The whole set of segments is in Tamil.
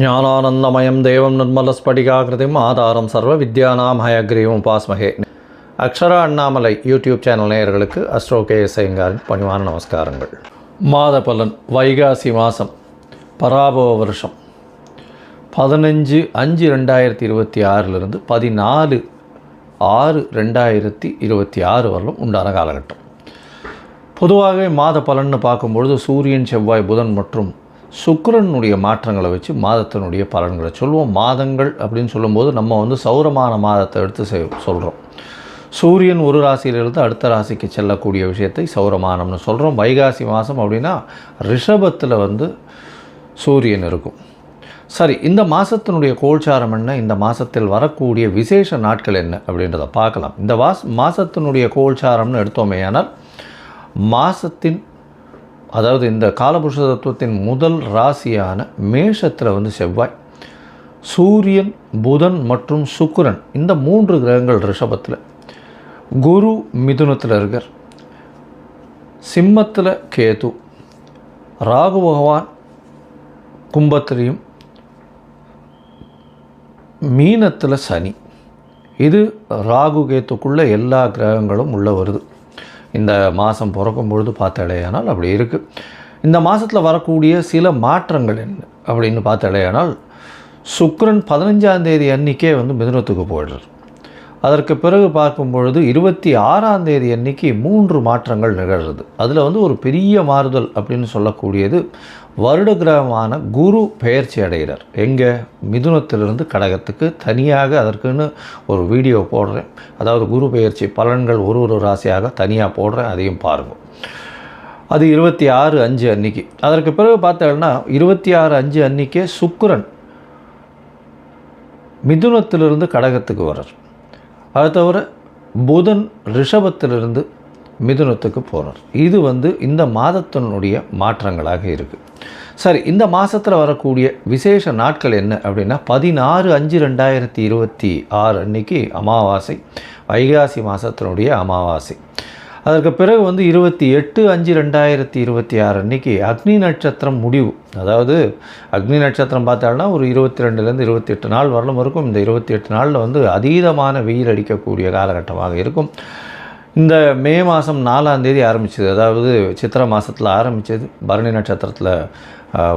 ஞானானந்தமயம் தேவம் நிர்மலஸ்படிகாகிருதிம் ஆதாரம் சர்வ வித்யானாம் ஹயக்ரீவம் உபாஸ்மகே. அக்ஷரா அண்ணாமலை யூடியூப் சேனல் நேயர்களுக்கு அஸ்ட்ரோ கேஎஸ் ஐயங்காரின் பணிவான நமஸ்காரங்கள். மாத பலன் வைகாசி மாதம் பராபவ வருஷம் 15/5/2026 14/6/2026 வரலும் உண்டான காலகட்டம். பொதுவாகவே மாத பலன்னு பார்க்கும்பொழுது சூரியன், செவ்வாய், புதன் மற்றும் சுக்கிரனுடைய மாற்றங்களை வச்சு மாதத்தினுடைய பலன்களை சொல்லுவோம். மாதங்கள் அப்படின்னு சொல்லும்போது நம்ம சௌரமான மாதத்தை எடுத்து சொல்கிறோம். சூரியன் ஒரு ராசியிலிருந்து அடுத்த ராசிக்கு செல்லக்கூடிய விஷயத்தை சௌரமானம்னு சொல்கிறோம். வைகாசி மாதம் அப்படின்னா ரிஷபத்தில் சூரியன் இருக்கும். சரி, இந்த மாதத்தினுடைய கோல்சாரம் என்ன, இந்த மாதத்தில் வரக்கூடிய விசேஷ நாட்கள் என்ன அப்படின்றத பார்க்கலாம். இந்த மாதத்தினுடைய கோல்சாரம்னு எடுத்தோமே ஆனால் மாதத்தின் அதாவது இந்த காலபுருஷ தத்துவத்தின் முதல் ராசியான மேஷத்தில் செவ்வாய், சூரியன், புதன் மற்றும் சுக்கிரன் இந்த 3 கிரகங்கள் ரிஷபத்தில், குரு மிதுனத்தில் இருக்கார், சிம்மத்தில் கேது, ராகு பகவான் கும்பத்திலையும், மீனத்தில் சனி. இது ராகு கேத்துக்குள்ளே எல்லா கிரகங்களும் உள்ளே வருது. இந்த மாதம் பிறக்கும் பொழுது பார்த்தாலேயானால் அப்படி இருக்குது. இந்த மாதத்தில் வரக்கூடிய சில மாற்றங்கள் என்ன அப்படின்னு பார்த்தாலேயானால் சுக்கிரன் 15ஆம் தேதி அன்றைக்கே மிதுனத்துக்கு போயிடுறார். அதற்கு பிறகு பார்க்கும் பொழுது 26ஆம் தேதி அன்றைக்கி 3 மாற்றங்கள் நிகழ்கிறது. அதில் ஒரு பெரிய மாறுதல் அப்படின்னு சொல்லக்கூடியது வருட கிரகமான குரு பெயர்ச்சி அடைகிறார். எங்கே? மிதுனத்திலிருந்து கடகத்துக்கு. தனியாக அதற்குன்னு ஒரு வீடியோ போடுறேன். அதாவது குரு பெயர்ச்சி பலன்கள் ஒரு ராசியாக தனியாக போடுறேன், அதையும் பாருங்கள். அது 26/5 அன்றைக்கி. அதற்கு பிறகு பார்த்தோம்னா 26/5 அன்றைக்கே சுக்கிரன் மிதுனத்திலிருந்து கடகத்துக்கு வர்றார். அது தவிர புதன் ரிஷபத்திலிருந்து மிதுனத்துக்கு போகிறார். இது இந்த மாதத்தினுடைய மாற்றங்களாக இருக்குது. சரி, இந்த மாதத்தில் வரக்கூடிய விசேஷ நாட்கள் என்ன அப்படின்னா 16/5/2026 அன்றைக்கி அமாவாசை, வைகாசி மாதத்தினுடைய அமாவாசை. அதற்கு பிறகு 28/5/2026 அன்றைக்கி அக்னி நட்சத்திரம் முடிவு. அதாவது அக்னி நட்சத்திரம் பார்த்தாலும் ஒரு 22லேருந்து 28 நாள் வரலும் இருக்கும். இந்த 28 நாளில் அதீதமான வெயில் அடிக்கக்கூடிய காலகட்டமாக இருக்கும். இந்த மே மாதம் 4ஆம் தேதி ஆரம்பிச்சது, அதாவது சித்திரை மாதத்தில் ஆரம்பித்தது, பரணி நட்சத்திரத்தில்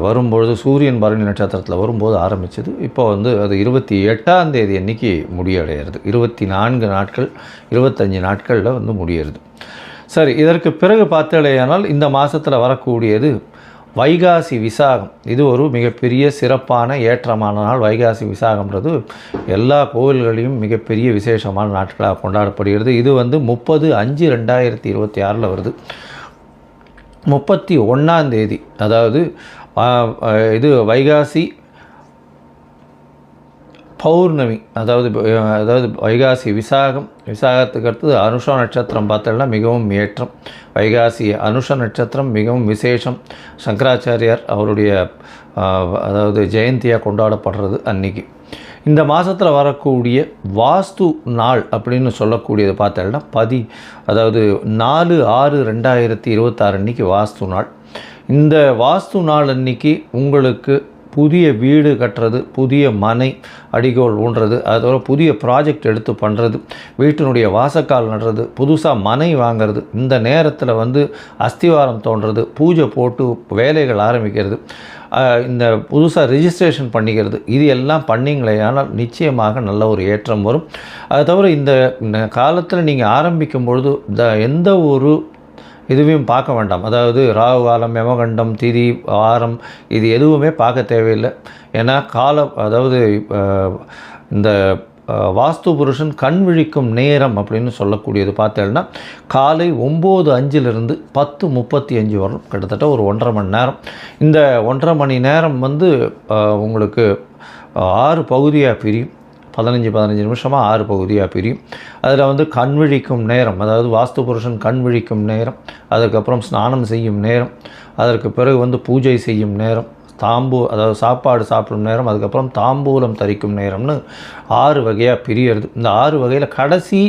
வரும்பொழுது, சூரியன் பரணி நட்சத்திரத்தில் வரும்போது ஆரம்பித்தது. இப்போ அது 28ஆம் தேதி அன்றைக்கி முடிவடைகிறது. 24 நாட்கள் 25 நாட்களில் முடியறது. சரி, இதற்கு பிறகு பார்த்தாலேயானால் இந்த மாதத்தில் வரக்கூடியது வைகாசி விசாகம். இது ஒரு மிகப்பெரிய சிறப்பான ஏற்றமான நாள். வைகாசி விசாகம்ன்றது எல்லா கோவில்களையும் மிகப்பெரிய விசேஷமான நாட்களாக கொண்டாடப்படுகிறது. இது 30/5/2026 வருது. 31ஆம் தேதி, அதாவது இது வைகாசி பௌர்ணமி, அதாவது வைகாசி விசாகத்துக்கு அடுத்தது அனுஷ நட்சத்திரம் பார்த்தோம்னா மிகவும் ஏற்றம். வைகாசி அனுஷ நட்சத்திரம் மிகவும் விசேஷம். சங்கராச்சாரியார் அவருடைய அதாவது ஜெயந்தியாக கொண்டாடப்படுறது அன்றைக்கி. இந்த மாதத்தில் வரக்கூடிய வாஸ்து நாள் அப்படின்னு சொல்லக்கூடியது பார்த்தோம்னா அதாவது 4/6/2026 அன்றைக்கி வாஸ்து நாள். இந்த வாஸ்து நாள் அன்றைக்கி உங்களுக்கு புதிய வீடு கட்டுறது, புதிய மனை அடிகோல் ஊன்றது, அதோட புதிய ப்ராஜெக்ட் எடுத்து பண்ணுறது, வீட்டினுடைய வாசக்கால் நடுறது, புதுசாக மனை வாங்கிறது, இந்த நேரத்தில் அஸ்திவாரம் தோன்றது, பூஜை போட்டு வேலைகள் ஆரம்பிக்கிறது, இந்த புதுசாக ரிஜிஸ்ட்ரேஷன் பண்ணிக்கிறது, இது எல்லாம் பண்ணிங்களே ஆனால் நிச்சயமாக நல்ல ஒரு ஏற்றம் வரும். அது தவிர இந்த காலத்தில் நீங்கள் ஆரம்பிக்கும் பொழுது எந்த ஒரு இதுவையும் பார்க்க வேண்டாம். அதாவது ராகு காலம், யமகண்டம், திதி, வாரம் இது எதுவுமே பார்க்க தேவையில்லை. ஏன்னா அதாவது இந்த வாஸ்து புருஷன் கண் விழிக்கும் நேரம் அப்படின்னு சொல்லக்கூடியது பார்த்தேன்னா காலை 9:05 10:35 வரும். கிட்டத்தட்ட ஒரு 1.5 மணி நேரம். இந்த 1.5 மணி நேரம் உங்களுக்கு 6 பகுதியாக பிரியும். 15 நிமிஷமாக 6 பகுதியாக பிரியும். அதில் கண் விழிக்கும் நேரம், அதாவது வாஸ்து புருஷன் கண் விழிக்கும் நேரம், அதுக்கப்புறம் ஸ்நானம் செய்யும் நேரம், அதற்கு பிறகு பூஜை செய்யும் நேரம், அதாவது சாப்பாடு சாப்பிடும் நேரம், அதுக்கப்புறம் தாம்பூலம் தரிக்கும் நேரம்னு 6 வகையாக பிரியறது. இந்த 6 வகையில் கடைசி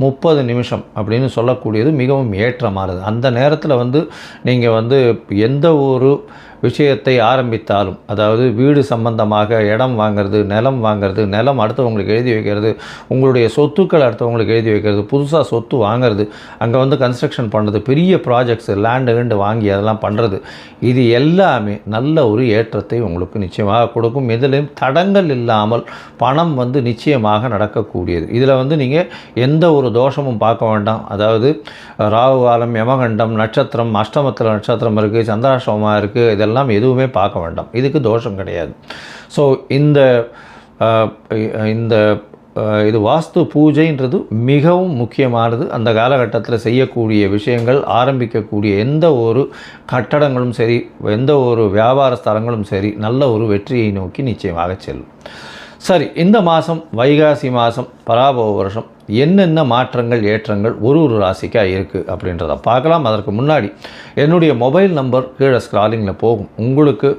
30 நிமிஷம் அப்படின்னு சொல்லக்கூடியது மிகவும் ஏற்றமானது. அந்த நேரத்தில் நீங்கள் எந்த ஒரு விஷயத்தை ஆரம்பித்தாலும், அதாவது வீடு சம்பந்தமாக இடம் வாங்கிறது, நிலம் வாங்கிறது, நிலம் அடுத்தவங்களுக்கு எழுதி வைக்கிறது, உங்களுடைய சொத்துக்கள் அடுத்தவங்களுக்கு எழுதி வைக்கிறது, புதுசாக சொத்து வாங்கிறது, அங்கே வந்து கன்ஸ்ட்ரக்ஷன் பண்ணுறது, பெரிய ப்ராஜெக்ட்ஸு லேண்டு வாங்கி அதெல்லாம் பண்ணுறது, இது எல்லாமே நல்ல ஒரு ஏற்றத்தை உங்களுக்கு நிச்சயமாக கொடுக்கும். இதிலும் தடங்கள் இல்லாமல் பணம் வந்து நிச்சயமாக நடக்கக்கூடியது. இதில் வந்து நீங்கள் எந்த ஒரு தோஷமும் பார்க்க வேண்டாம். அதாவது ராகு காலம், யமகண்டம், நட்சத்திரம், அஷ்டமத்தில் நட்சத்திரம் இருக்குது, சந்திராஷ்டமமாக இருக்குது, இதெல்லாம் எதுவுமே பார்க்க வேண்டாம். இதுக்கு தோஷம் கிடையாது. ஸோ இது வாஸ்து பூஜைன்றது மிகவும் முக்கியமானது. அந்த காலகட்டத்தில் செய்யக்கூடிய விஷயங்கள், ஆரம்பிக்கக்கூடிய எந்த ஒரு கட்டடங்களும் சரி, எந்த ஒரு வியாபார ஸ்தலங்களும் சரி, நல்ல ஒரு வெற்றியை நோக்கி நிச்சயமாக செல்லும். சரி, இந்த மாதம் வைகாசி மாதம் பராபவ வருஷம் என்னென்ன மாற்றங்கள் ஏற்றங்கள் ஒரு ராசிக்காக இருக்குது அப்படின்றத பார்க்கலாம். அதற்கு முன்னாடி என்னுடைய மொபைல் நம்பர் கீழே ஸ்க்ராலிங்கில் போகும். உங்களுக்கு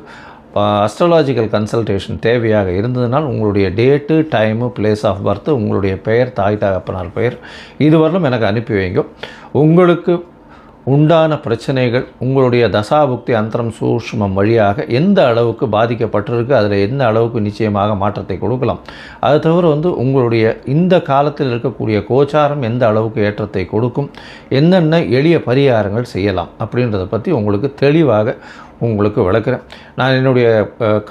அஸ்ட்ராலாஜிக்கல் கன்சல்டேஷன் தேவையாக இருந்ததுனால் உங்களுடைய date, time, place of birth, உங்களுடைய பெயர், தாய் தகப்பனார் பெயர் இதுவரையிலும் எனக்கு அனுப்பி வைங்க. உங்களுக்கு உண்டான பிரச்சனைகள் உங்களுடைய தசாபுக்தி அந்தரம் சூஷ்மம் வழியாக எந்த அளவுக்கு பாதிக்கப்பட்டிருக்கு, அதில் எந்த அளவுக்கு நிச்சயமாக மாற்றத்தை கொடுக்கலாம், அது தவிர வந்து உங்களுடைய இந்த காலத்தில் இருக்கக்கூடிய கோச்சாரம் எந்த அளவுக்கு ஏற்றத்தை கொடுக்கும், என்னென்ன எளிய பரிகாரங்கள் செய்யலாம் அப்படின்றத பற்றி உங்களுக்கு தெளிவாக உங்களுக்கு விளக்குறேன். நான் என்னுடைய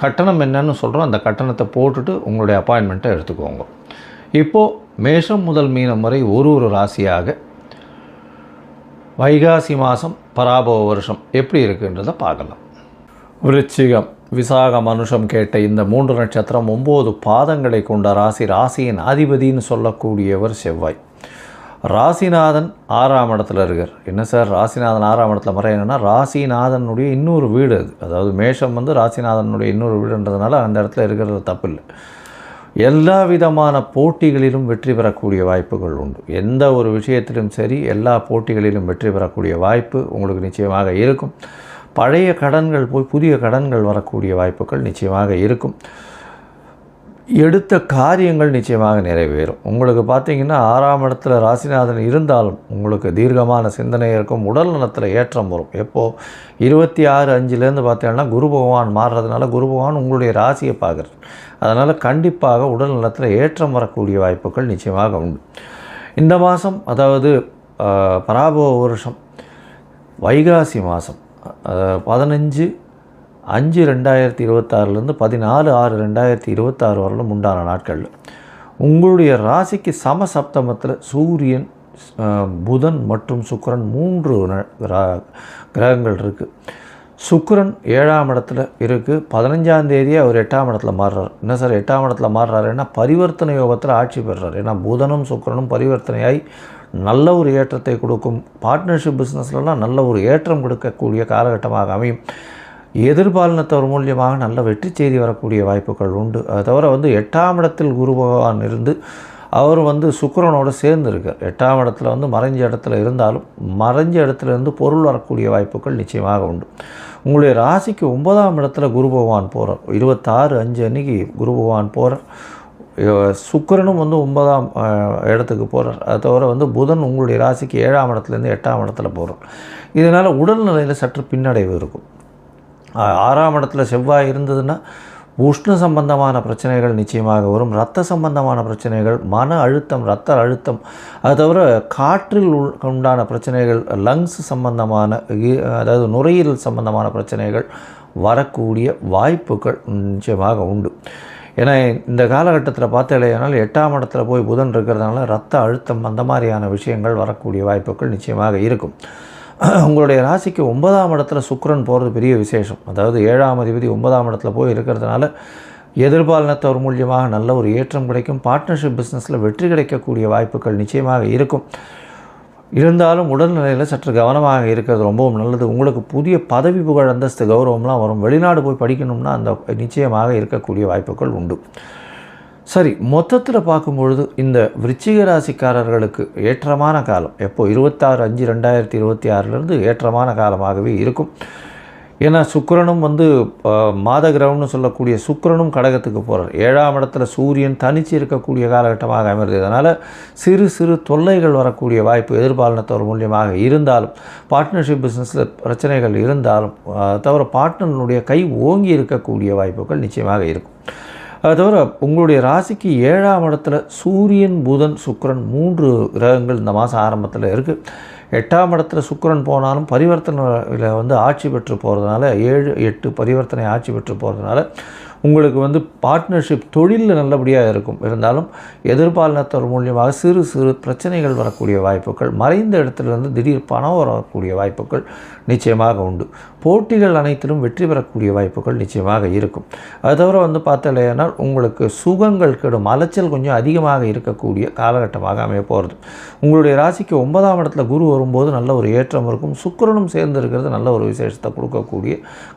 கட்டணம் என்னன்னு சொல்கிறோம், அந்த கட்டணத்தை போட்டுட்டு உங்களுடைய அப்பாயின்மெண்ட்டை எடுத்துக்கோங்க. இப்போது மேஷம் முதல் மீனம் வரை ஒரு ராசியாக வைகாசி மாதம் பராபவ வருஷம் எப்படி இருக்குன்றதை பார்க்கலாம். விருச்சிகம், விசாகம், அனுஷம் கேட்ட இந்த 3 நட்சத்திரம் 9 பாதங்களை கொண்ட ராசி. ராசியின் அதிபதினு சொல்லக்கூடியவர் செவ்வாய். ராசிநாதன் 6ஆம் இடத்துல இருக்கார். என்ன சார் ராசிநாதன் 6ஆம் இடத்துல மறை என்னென்னா, ராசிநாதனுடைய இன்னொரு வீடு அது. அதாவது மேஷம் வந்து ராசிநாதனுடைய இன்னொரு வீடுன்றதுனால அந்த இடத்துல இருக்கிறது தப்பு இல்லை. எல்லா விதமான போட்டிகளிலும் வெற்றி பெறக்கூடிய வாய்ப்புகள் உண்டு. எந்த ஒரு விஷயத்திலும் சரி, எல்லா போட்டிகளிலும் வெற்றி பெறக்கூடிய வாய்ப்பு உங்களுக்கு நிச்சயமாக இருக்கும். பழைய கடன்கள் போய் புதிய கடன்கள் வரக்கூடிய வாய்ப்புகள் நிச்சயமாக இருக்கும். எடுத்த காரியங்கள் நிச்சயமாக நிறைவேறும். உங்களுக்கு பார்த்திங்கன்னா 6ஆம் இடத்துல ராசிநாதன் இருந்தாலும் உங்களுக்கு தீர்க்கமான சிந்தனை இருக்கும். உடல் நலத்தில் ஏற்றம் வரும். எப்போது 26/5 பார்த்தீங்கன்னா குரு பகவான் மாறுறதுனால குரு பகவான் உங்களுடைய ராசியை பார்க்குறார். அதனால் கண்டிப்பாக உடல் நலத்தில் ஏற்றம் வரக்கூடிய வாய்ப்புகள் நிச்சயமாக உண்டு. இந்த மாதம், அதாவது பராபவ வருஷம் வைகாசி மாதம் 15/5/2026 14/6/2026 வரலும் உண்டான நாட்களில் உங்களுடைய ராசிக்கு சமசப்தமத்தில் சூரியன், புதன் மற்றும் சுக்கிரன் 3 கிரகங்கள் இருக்குது. சுக்கிரன் 7ஆம் இடத்துல இருக்குது. 15ஆம் தேதியே அவர் 8ஆம் இடத்துல மாறுறார். என்ன சார் 8ஆம் இடத்துல மாறுறாருன்னா பரிவர்த்தனை யோகத்தில் ஆட்சி பெறுறார். ஏன்னா புதனும் சுக்கிரனும் பரிவர்த்தனையாய் நல்ல ஒரு ஏற்றத்தை கொடுக்கும். பார்ட்னர்ஷிப் பிஸ்னஸ்லாம் நல்ல ஒரு ஏற்றம் கொடுக்கக்கூடிய காலகட்டமாக அமையும். எதிர்பாலினத்தவர் மூலியமாக நல்ல வெற்றி செய்தி வரக்கூடிய வாய்ப்புகள் உண்டு. அது தவிர வந்து 8ஆம் இடத்தில் குரு பகவான் இருந்து அவர் வந்து சுக்கிரனோடு சேர்ந்து இருக்கார். 8ஆம் இடத்துல வந்து மறைஞ்ச இடத்துல இருந்தாலும் மறைஞ்ச இடத்துல இருந்து பொருள் வரக்கூடிய வாய்ப்புகள் நிச்சயமாக உண்டு. உங்களுடைய ராசிக்கு 9ஆம் இடத்துல குரு பகவான் போகிறார். 26/5 அன்றைக்கி குரு பகவான் போகிறார். சுக்கிரனும் வந்து 9ஆம் இடத்துக்கு போகிறார். அது தவிர வந்து புதன் உங்களுடைய ராசிக்கு 7ஆம் இடத்துலேருந்து 8ஆம் இடத்துல போகிறார். இதனால் உடல்நிலையில் சற்று பின்னடைவு இருக்கும். 6ஆம் இடத்துல செவ்வாய் இருந்ததுன்னா உஷ்ண சம்பந்தமான பிரச்சனைகள் நிச்சயமாக வரும். இரத்த சம்பந்தமான பிரச்சனைகள், மன அழுத்தம், இரத்த அழுத்தம், அது தவிர காற்றில் உண்டான பிரச்சனைகள், லங்ஸ் சம்பந்தமான, அதாவது நுரையீரல் சம்பந்தமான பிரச்சனைகள் வரக்கூடிய வாய்ப்புகள் நிச்சயமாக உண்டு. ஏன்னா இந்த காலகட்டத்தில் பார்த்தாலேனால் 8ஆம் இடத்துல போய் புதன் இருக்கிறதுனால இரத்த அழுத்தம் அந்த மாதிரியான விஷயங்கள் வரக்கூடிய வாய்ப்புகள் நிச்சயமாக இருக்கும். உங்களுடைய ராசிக்கு 9ஆம் இடத்துல சுக்கிரன் போகிறது பெரிய விசேஷம். அதாவது 7ஆம் அதிபதி 9ஆம் இடத்துல போய் இருக்கிறதுனால எதிர்பாலினத்தவர் மூலியமாக நல்ல ஒரு ஏற்றம் கிடைக்கும். பார்ட்னர்ஷிப் பிஸ்னஸில் வெற்றி கிடைக்கக்கூடிய வாய்ப்புகள் நிச்சயமாக இருக்கும். இருந்தாலும் உடல்நிலையில் சற்று கவனமாக இருக்கிறது ரொம்பவும் நல்லது. உங்களுக்கு புதிய பதவி, புகழ், அந்தஸ்து, கௌரவம்லாம் வரும். வெளிநாடு போய் படிக்கணும்னா அந்த நிச்சயமாக இருக்கக்கூடிய வாய்ப்புகள் உண்டு. சரி, மொத்தத்தில் பார்க்கும்பொழுது இந்த விருச்சிக ராசிக்காரர்களுக்கு ஏற்றமான காலம் எப்போ 26/5/2026 ஏற்றமான காலமாகவே இருக்கும். ஏன்னா சுக்கிரனும் வந்து மாத கிரகம்னு சொல்லக்கூடிய சுக்கிரனும் கடகத்துக்கு போகிறார். 7ஆம் இடத்துல சூரியன் தனித்து இருக்கக்கூடிய காலகட்டமாக அமைகிறது. அதனால் சிறு சிறு தொல்லைகள் வரக்கூடிய வாய்ப்பு எதிர்பாலினத்தவர் மூலியமாக இருந்தாலும், பார்ட்னர்ஷிப் பிஸ்னஸில் பிரச்சனைகள் இருந்தாலும், தவிர பார்ட்னருடைய கை ஓங்கி இருக்கக்கூடிய வாய்ப்புகள் நிச்சயமாக இருக்கும். அது தவிர உங்களுடைய ராசிக்கு 7ஆம் இடத்துல சூரியன், புதன், சுக்கிரன் 3 கிரகங்கள் இந்த மாதம் ஆரம்பத்தில் இருக்குது. 8ஆம் இடத்துல சுக்கிரன் போனாலும் பரிவர்த்தனையில் வந்து ஆட்சி பெற்று போகிறதுனால 7, 8 பரிவர்த்தனை ஆட்சி பெற்று போகிறதுனால உங்களுக்கு வந்து பார்ட்னர்ஷிப் தொழிலில் நல்லபடியாக இருக்கும். இருந்தாலும் எதிர்பாலினத்தவர் மூலியமாக சிறு சிறு பிரச்சனைகள் வரக்கூடிய வாய்ப்புகள், மறைந்த இடத்துலேருந்து திடீர் பணம் வரக்கூடிய வாய்ப்புகள் நிச்சயமாக உண்டு. போட்டிகள் அனைத்திலும் வெற்றி பெறக்கூடிய வாய்ப்புகள் நிச்சயமாக இருக்கும். அது தவிர வந்து பார்த்தலையானால் உங்களுக்கு சுகங்கள் கெடும், அலைச்சல் கொஞ்சம் அதிகமாக இருக்கக்கூடிய காலகட்டமாக அமைய போகிறது. உங்களுடைய ராசிக்கு 9ஆம் இடத்துல குரு வரும்போது நல்ல ஒரு ஏற்றம் இருக்கும். சுக்கிரனும் சேர்ந்து இருக்கிறது நல்ல ஒரு விசேஷத்தை கொடுக்கக்கூடிய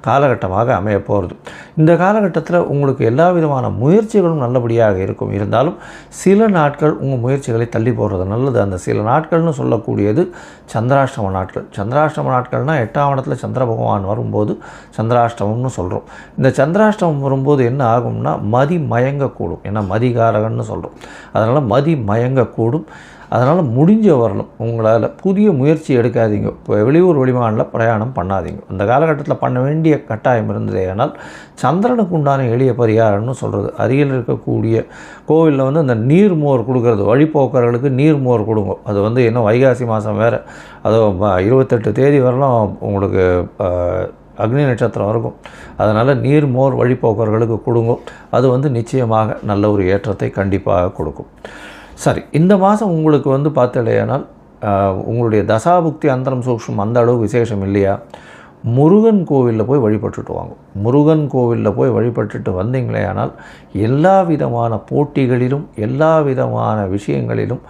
காலகட்டமாக அமைய போகிறது. இந்த காலகட்டத்தில் உங்களுக்கு எல்லா விதமான முயற்சிகளும் நல்லபடியாக இருக்கும். இருந்தாலும் சில நாட்கள் உங்கள் முயற்சிகளை தள்ளி போடுறது நல்லது. அந்த சில நாட்கள்னு சொல்லக்கூடியது சந்திராஷ்டம நாட்கள். சந்திராஷ்டம நாட்கள்னால் 8ஆம் இடத்துல சந்திர பகவான் வரும்போது சந்திராஷ்டமம்னு சொல்கிறோம். இந்த சந்திராஷ்டமம் வரும்போது என்ன ஆகும்னா மதி மயங்கக்கூடும். ஏன்னா மதிகாரகன்னு சொல்கிறோம். அதனால் மதி மயங்கக்கூடும். அதனால் முடிஞ்ச வரலும் உங்களால் புதிய முயற்சி எடுக்காதீங்க. இப்போ வெளியூர் வெளிமாநில பிரயாணம் பண்ணாதீங்க. அந்த காலகட்டத்தில் பண்ண வேண்டிய கட்டாயம் இருந்ததே. ஆனால் சந்திரனுக்கு உண்டான எளிய பரிகாரம்னு சொல்கிறது. அருகில் இருக்கக்கூடிய கோவிலில் வந்து அந்த நீர்மோர் கொடுக்கறது, வழிபோக்கர்களுக்கு நீர்மோர் கொடுங்க. அது வந்து இன்னும் வைகாசி மாதம் வேறு, அதுவும் 28 தேதி வரலாம் உங்களுக்கு அக்னி நட்சத்திரம் இருக்கும். அதனால் நீர்மோர் வழிபோக்கர்களுக்கு கொடுங்க. அது வந்து நிச்சயமாக நல்ல ஒரு ஏற்றத்தை கண்டிப்பாக கொடுக்கும். சரி, இந்த மாதம் உங்களுக்கு வந்து பார்த்தலையானால் உங்களுடைய தசாபுக்தி அந்தரம் சூக்ஷ்மம் அந்த அளவு விசேஷம் இல்லையா, முருகன் கோவிலில் போய் வழிபட்டுட்டு வாங்க. முருகன் கோவிலில் போய் வழிபட்டுட்டு வந்தீங்களே ஆனால் எல்லா விதமான போட்டிகளிலும் எல்லா விதமான விஷயங்களிலும்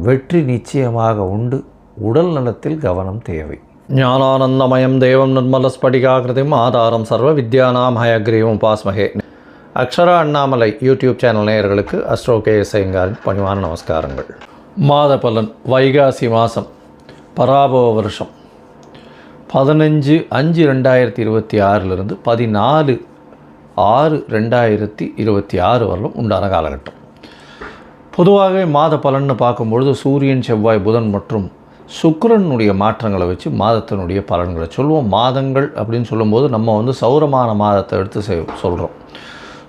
வெற்றி நிச்சயமாக உண்டு. உடல் நலத்தில் கவனம் தேவை. ஞானானந்தமயம் தேவம் நிர்மலஸ்படிகாகிருதிம் ஆதாரம் சர்வ வித்யானாம் ஹயக்ரீவம் உபாஸ்மஹே. அக்ஷரா அண்ணாமலை யூடியூப் சேனல் நேயர்களுக்கு அஸ்ட்ரோ KS ஐயங்காரின் பணிவான நமஸ்காரங்கள். மாத பலன் வைகாசி மாதம் பராபவ வருஷம் 15/5/2026 14/6/2026 வரலும் உண்டான காலகட்டம். பொதுவாகவே மாத பலன்னு பார்க்கும்பொழுது சூரியன், செவ்வாய், புதன் மற்றும் சுக்கிரனுடைய மாற்றங்களை வச்சு மாதத்தினுடைய பலன்களை சொல்லுவோம். மாதங்கள் அப்படின்னு சொல்லும்போது நம்ம வந்து சௌரமான மாதத்தை எடுத்து சொல்கிறோம்.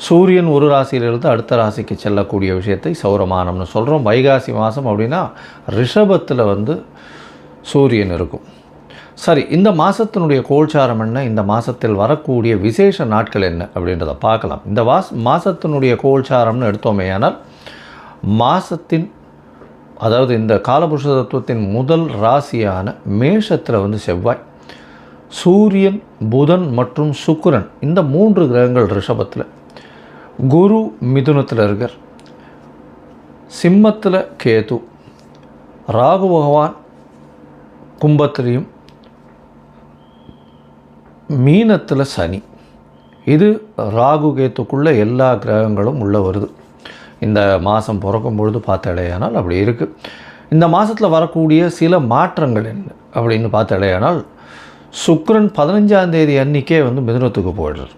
சூரியன் ஒரு ராசியிலிருந்து அடுத்த ராசிக்கு செல்லக்கூடிய விஷயத்தை சௌரமானம்னு சொல்கிறோம். வைகாசி மாதம் அப்படின்னா ரிஷபத்தில் வந்து சூரியன் இருக்கும். சரி, இந்த மாதத்தினுடைய கோல்சாரம் என்ன, இந்த மாதத்தில் வரக்கூடிய விசேஷ நாட்கள் என்ன அப்படின்றத பார்க்கலாம். இந்த மாதத்தினுடைய கோல்சாரம்னு எடுத்தோமே ஆனால் மாதத்தின் அதாவது இந்த காலபுருஷ தத்துவத்தின் முதல் ராசியான மேஷத்தில் வந்து செவ்வாய், சூரியன், புதன் மற்றும் சுக்கிரன் இந்த 3 கிரகங்கள் ரிஷபத்தில், குரு மிதுனத்தில் இருக்கார், சிம்மத்தில் கேது, ராகு பகவான் கும்பத்திலையும், மீனத்தில் சனி. இது ராகு கேத்துக்குள்ளே எல்லா கிரகங்களும் உள்ளே வருது. இந்த மாதம் பிறக்கும் பொழுது பார்த்தாலேயானால் அப்படி இருக்குது. இந்த மாதத்தில் வரக்கூடிய சில மாற்றங்கள் என்ன அப்படின்னு பார்த்தாலேயானால் சுக்கிரன் 15ஆம் தேதி அன்றைக்கே வந்து மிதுனத்துக்கு போயிடுறார்.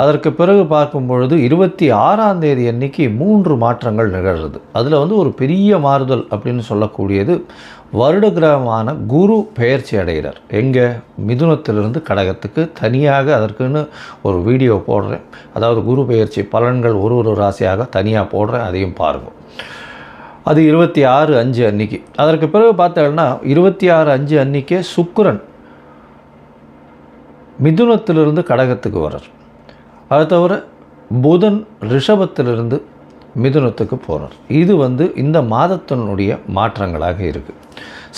அதற்கு பிறகு பார்க்கும் பொழுது 26ஆம் தேதி அன்றைக்கி 3 மாற்றங்கள் நிகழ்கிறது. அதில் வந்து ஒரு பெரிய மாறுதல் அப்படின்னு சொல்லக்கூடியது வருட கிரகமான குரு பெயர்ச்சி அடைகிறார். எங்கே, மிதுனத்திலிருந்து கடகத்துக்கு. தனியாக அதற்குன்னு ஒரு வீடியோ போடுறேன். அதாவது குரு பெயர்ச்சி பலன்கள் ஒரு ராசியாக தனியாக போடுறேன், அதையும் பாருங்கள். அது 26/5 அன்றைக்கி. அதற்கு பிறகு பார்த்தோம்னா 26/5 அன்றைக்கே சுக்கிரன் மிதுனத்திலிருந்து கடகத்துக்கு வர்றார். அது தவிர புதன் ரிஷபத்திலிருந்து மிதுனத்துக்கு போகிறார். இது வந்து இந்த மாதத்தினுடைய மாற்றங்களாக இருக்குது.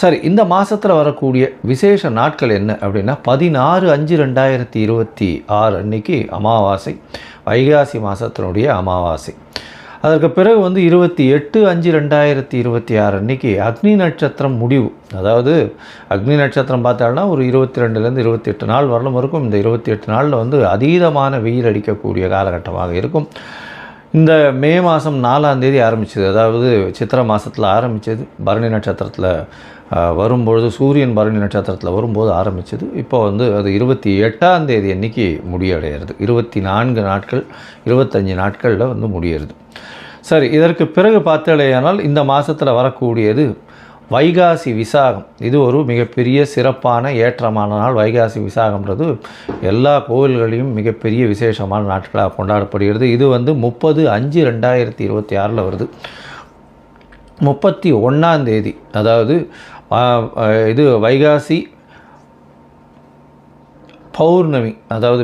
சரி, இந்த மாதத்தில் வரக்கூடிய விசேஷ நாட்கள் என்ன அப்படின்னா 16/5/2026 அன்றைக்கி அமாவாசை, வைகாசி மாதத்தினுடைய அமாவாசை. அதற்கு பிறகு வந்து 28/5/2026 அன்றைக்கி அக்னி நட்சத்திரம் முடிவு. அதாவது அக்னி நட்சத்திரம் பார்த்தாலும் ஒரு 22லேருந்து 28 நாள் வரலும் இருக்கும். இந்த 28 நாளில் வந்து அதீதமான வெயில் அடிக்கக்கூடிய காலகட்டமாக இருக்கும். இந்த மே மாதம் 4ஆம் தேதி ஆரம்பிச்சது. அதாவது சித்திரை மாதத்தில் ஆரம்பித்தது. பரணி நட்சத்திரத்தில் வரும்பொழுது, சூரியன் பரணி நட்சத்திரத்தில் வரும்போது ஆரம்பித்தது. இப்போ வந்து அது 28ஆம் தேதி அன்றைக்கி முடிவடைகிறது. 24 நாட்கள் 25 நாட்களில் வந்து முடிகிறது. சரி, இதற்கு பிறகு பார்த்தேனால் இந்த மாதத்தில் வரக்கூடியது வைகாசி விசாகம். இது ஒரு மிகப்பெரிய சிறப்பான ஏற்றமான நாள். வைகாசி விசாகம்ன்றது எல்லா கோவில்களையும் மிகப்பெரிய விசேஷமான நாட்களாக கொண்டாடப்படுகிறது. இது வந்து 30/5/2026 வருது. 31ஆம் தேதி, அதாவது இது வைகாசி பௌர்ணமி, அதாவது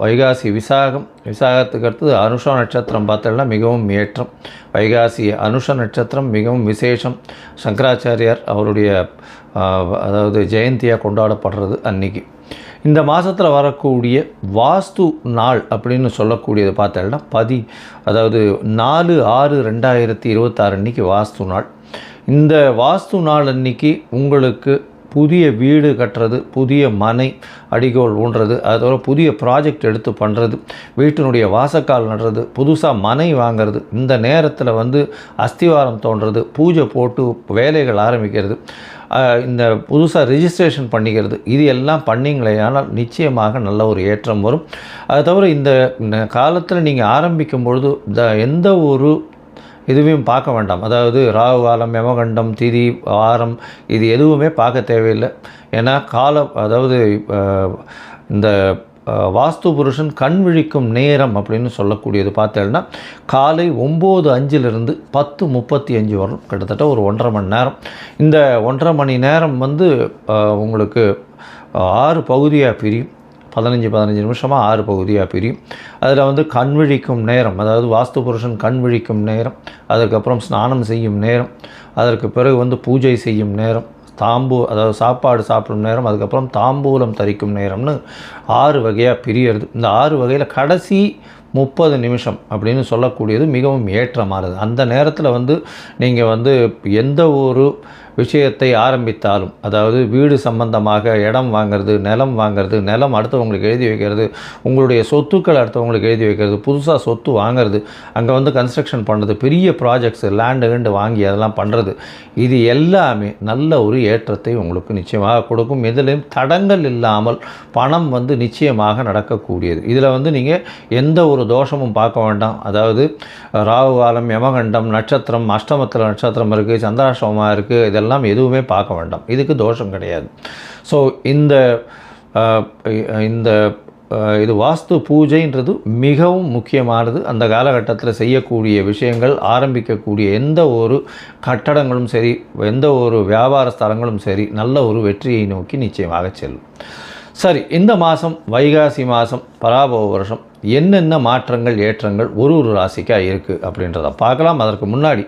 வைகாசி விசாகத்துக்கு அடுத்தது அனுஷ நட்சத்திரம் பார்த்தோம்னா மிகவும் ஏற்றம். வைகாசி அனுஷ நட்சத்திரம் மிகவும் விசேஷம். சங்கராச்சாரியார் அவருடைய ஜெயந்தியாக கொண்டாடப்படுறது அன்றைக்கி. இந்த மாதத்தில் வரக்கூடிய வாஸ்து நாள் அப்படின்னு சொல்லக்கூடியது பார்த்தோம்னா 4/6/2026 அன்றைக்கி வாஸ்து நாள். இந்த வாஸ்து நாள் அன்றைக்கி உங்களுக்கு புதிய வீடு கட்டுறது, புதிய மனை அடிகோல் ஊன்றது, அதோட புதிய ப்ராஜெக்ட் எடுத்து பண்ணுறது, வீட்டினுடைய வாசக்கால் நடுறது, புதுசாக மனை வாங்கிறது, இந்த நேரத்தில் வந்து அஸ்திவாரம் தோன்றது, பூஜை போட்டு வேலைகள் ஆரம்பிக்கிறது, இந்த புதுசாக ரிஜிஸ்ட்ரேஷன் பண்ணிக்கிறது, இது எல்லாம் பண்ணிங்களே ஆனால் நிச்சயமாக நல்ல ஒரு ஏற்றம் வரும். அது தவிர இந்த காலத்தில் நீங்கள் ஆரம்பிக்கும் பொழுது எந்த ஒரு இதுவையும் பார்க்க வேண்டாம். அதாவது ராகு காலம், யமகண்டம், திதி, வாரம், இது எதுவுமே பார்க்க தேவையில்லை. ஏன்னா இந்த வாஸ்து புருஷன் கண் விழிக்கும் நேரம் அப்படின்னு சொல்லக்கூடியது பார்த்தேன்னா காலை 9:05 10:35 வரும். கிட்டத்தட்ட ஒரு 1.5 மணி நேரம். இந்த 1.5 மணி நேரம் வந்து உங்களுக்கு 6 பகுதியாக பிரியும். 15 நிமிஷமாக 6 பகுதியாக பிரியும். அதில் வந்து கண் விழிக்கும் நேரம், அதாவது வாஸ்து புருஷன் கண் விழிக்கும் நேரம், அதுக்கப்புறம் ஸ்நானம் செய்யும் நேரம், அதற்கு பிறகு வந்து பூஜை செய்யும் நேரம், அதாவது சாப்பாடு சாப்பிடும் நேரம், அதுக்கப்புறம் தாம்பூலம் தரிக்கும் நேரம்னு 6 வகையாக பிரியறது. இந்த 6 வகையில் கடைசி 30 நிமிஷம் அப்படின்னு சொல்லக்கூடியது மிகவும் ஏற்றமானது. அந்த நேரத்தில் வந்து நீங்கள் வந்து எந்த ஒரு விஷயத்தை ஆரம்பித்தாலும், அதாவது வீடு சம்பந்தமாக இடம் வாங்கிறது, நிலம் வாங்கிறது, நிலம் அடுத்தவங்களுக்கு எழுதி வைக்கிறது, உங்களுடைய சொத்துக்கள் அடுத்தவங்களுக்கு எழுதி வைக்கிறது, புதுசாக சொத்து வாங்கிறது, அங்கே வந்து கன்ஸ்ட்ரக்ஷன் பண்ணுறது, பெரிய ப்ராஜெக்ட்ஸ் லேண்டு வாங்கி அதெல்லாம் பண்ணுறது, இது எல்லாமே நல்ல ஒரு ஏற்றத்தை உங்களுக்கு நிச்சயமாக கொடுக்கும். இதிலையும் தடங்கள் இல்லாமல் பணம் வந்து நிச்சயமாக நடக்கக்கூடியது. இதில் வந்து நீங்கள் எந்த ஒரு தோஷமும் பார்க்க வேண்டாம். அதாவது ராகு காலம், யமகண்டம், நட்சத்திரம், அஷ்டமத்தில் நட்சத்திரம் இருக்குது, சந்திராஷ்டமமாக இருக்குது, இதெல்லாம் எதுவுமே பார்க்க வேண்டாம். இதுக்கு தோஷம் கிடையாது. ஸோ இது வாஸ்து பூஜைன்றது மிகவும் முக்கியமானது. அந்த காலகட்டத்தில் செய்யக்கூடிய விஷயங்கள், ஆரம்பிக்கக்கூடிய எந்த ஒரு கட்டடங்களும் சரி, எந்த ஒரு வியாபார ஸ்தலங்களும் சரி, நல்ல ஒரு வெற்றியை நோக்கி நிச்சயமாக செல்லும். சரி, இந்த மாதம் வைகாசி மாதம் பராபவ வருஷம் என்னென்ன மாற்றங்கள், ஏற்றங்கள் ஒரு ராசிக்காக இருக்குது அப்படின்றத பார்க்கலாம். அதற்கு முன்னாடி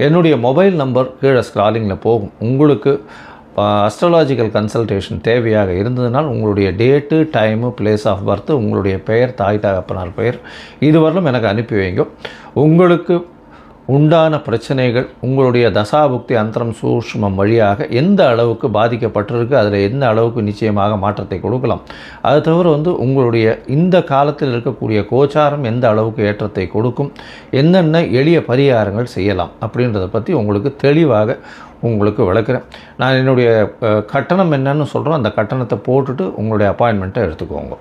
என்னுடைய மொபைல் நம்பர் கீழே ஸ்க்ராலிங்கில் போகும். உங்களுக்கு அஸ்ட்ராலாஜிக்கல் கன்சல்டேஷன் தேவையாக இருந்ததுனால் உங்களுடைய date, time, place of birth, உங்களுடைய பெயர், தாய் தகப்பனார் பெயர், இதுவரையிலும் எனக்கு அனுப்பி வைங்க. உங்களுக்கு உண்டான பிரச்சனைகள், உங்களுடைய தசாபுக்தி அந்தரம் சூஷ்மம் வழியாக எந்த அளவுக்கு பாதிக்கப்பட்டிருக்கு, அதில் எந்த அளவுக்கு நிச்சயமாக மாற்றத்தை கொடுக்கலாம், அது தவிர வந்து உங்களுடைய இந்த காலத்தில் இருக்கக்கூடிய கோச்சாரம் எந்த அளவுக்கு ஏற்றத்தை கொடுக்கும், என்னென்ன எளிய பரிகாரங்கள் செய்யலாம் அப்படின்றத பற்றி உங்களுக்கு தெளிவாக உங்களுக்கு விளக்குறேன். நான் என்னுடைய கட்டணம் என்னன்னு சொல்கிறோம், அந்த கட்டணத்தை போட்டுட்டு உங்களுடைய அப்பாயின்மெண்ட்டை எடுத்துக்கோங்க.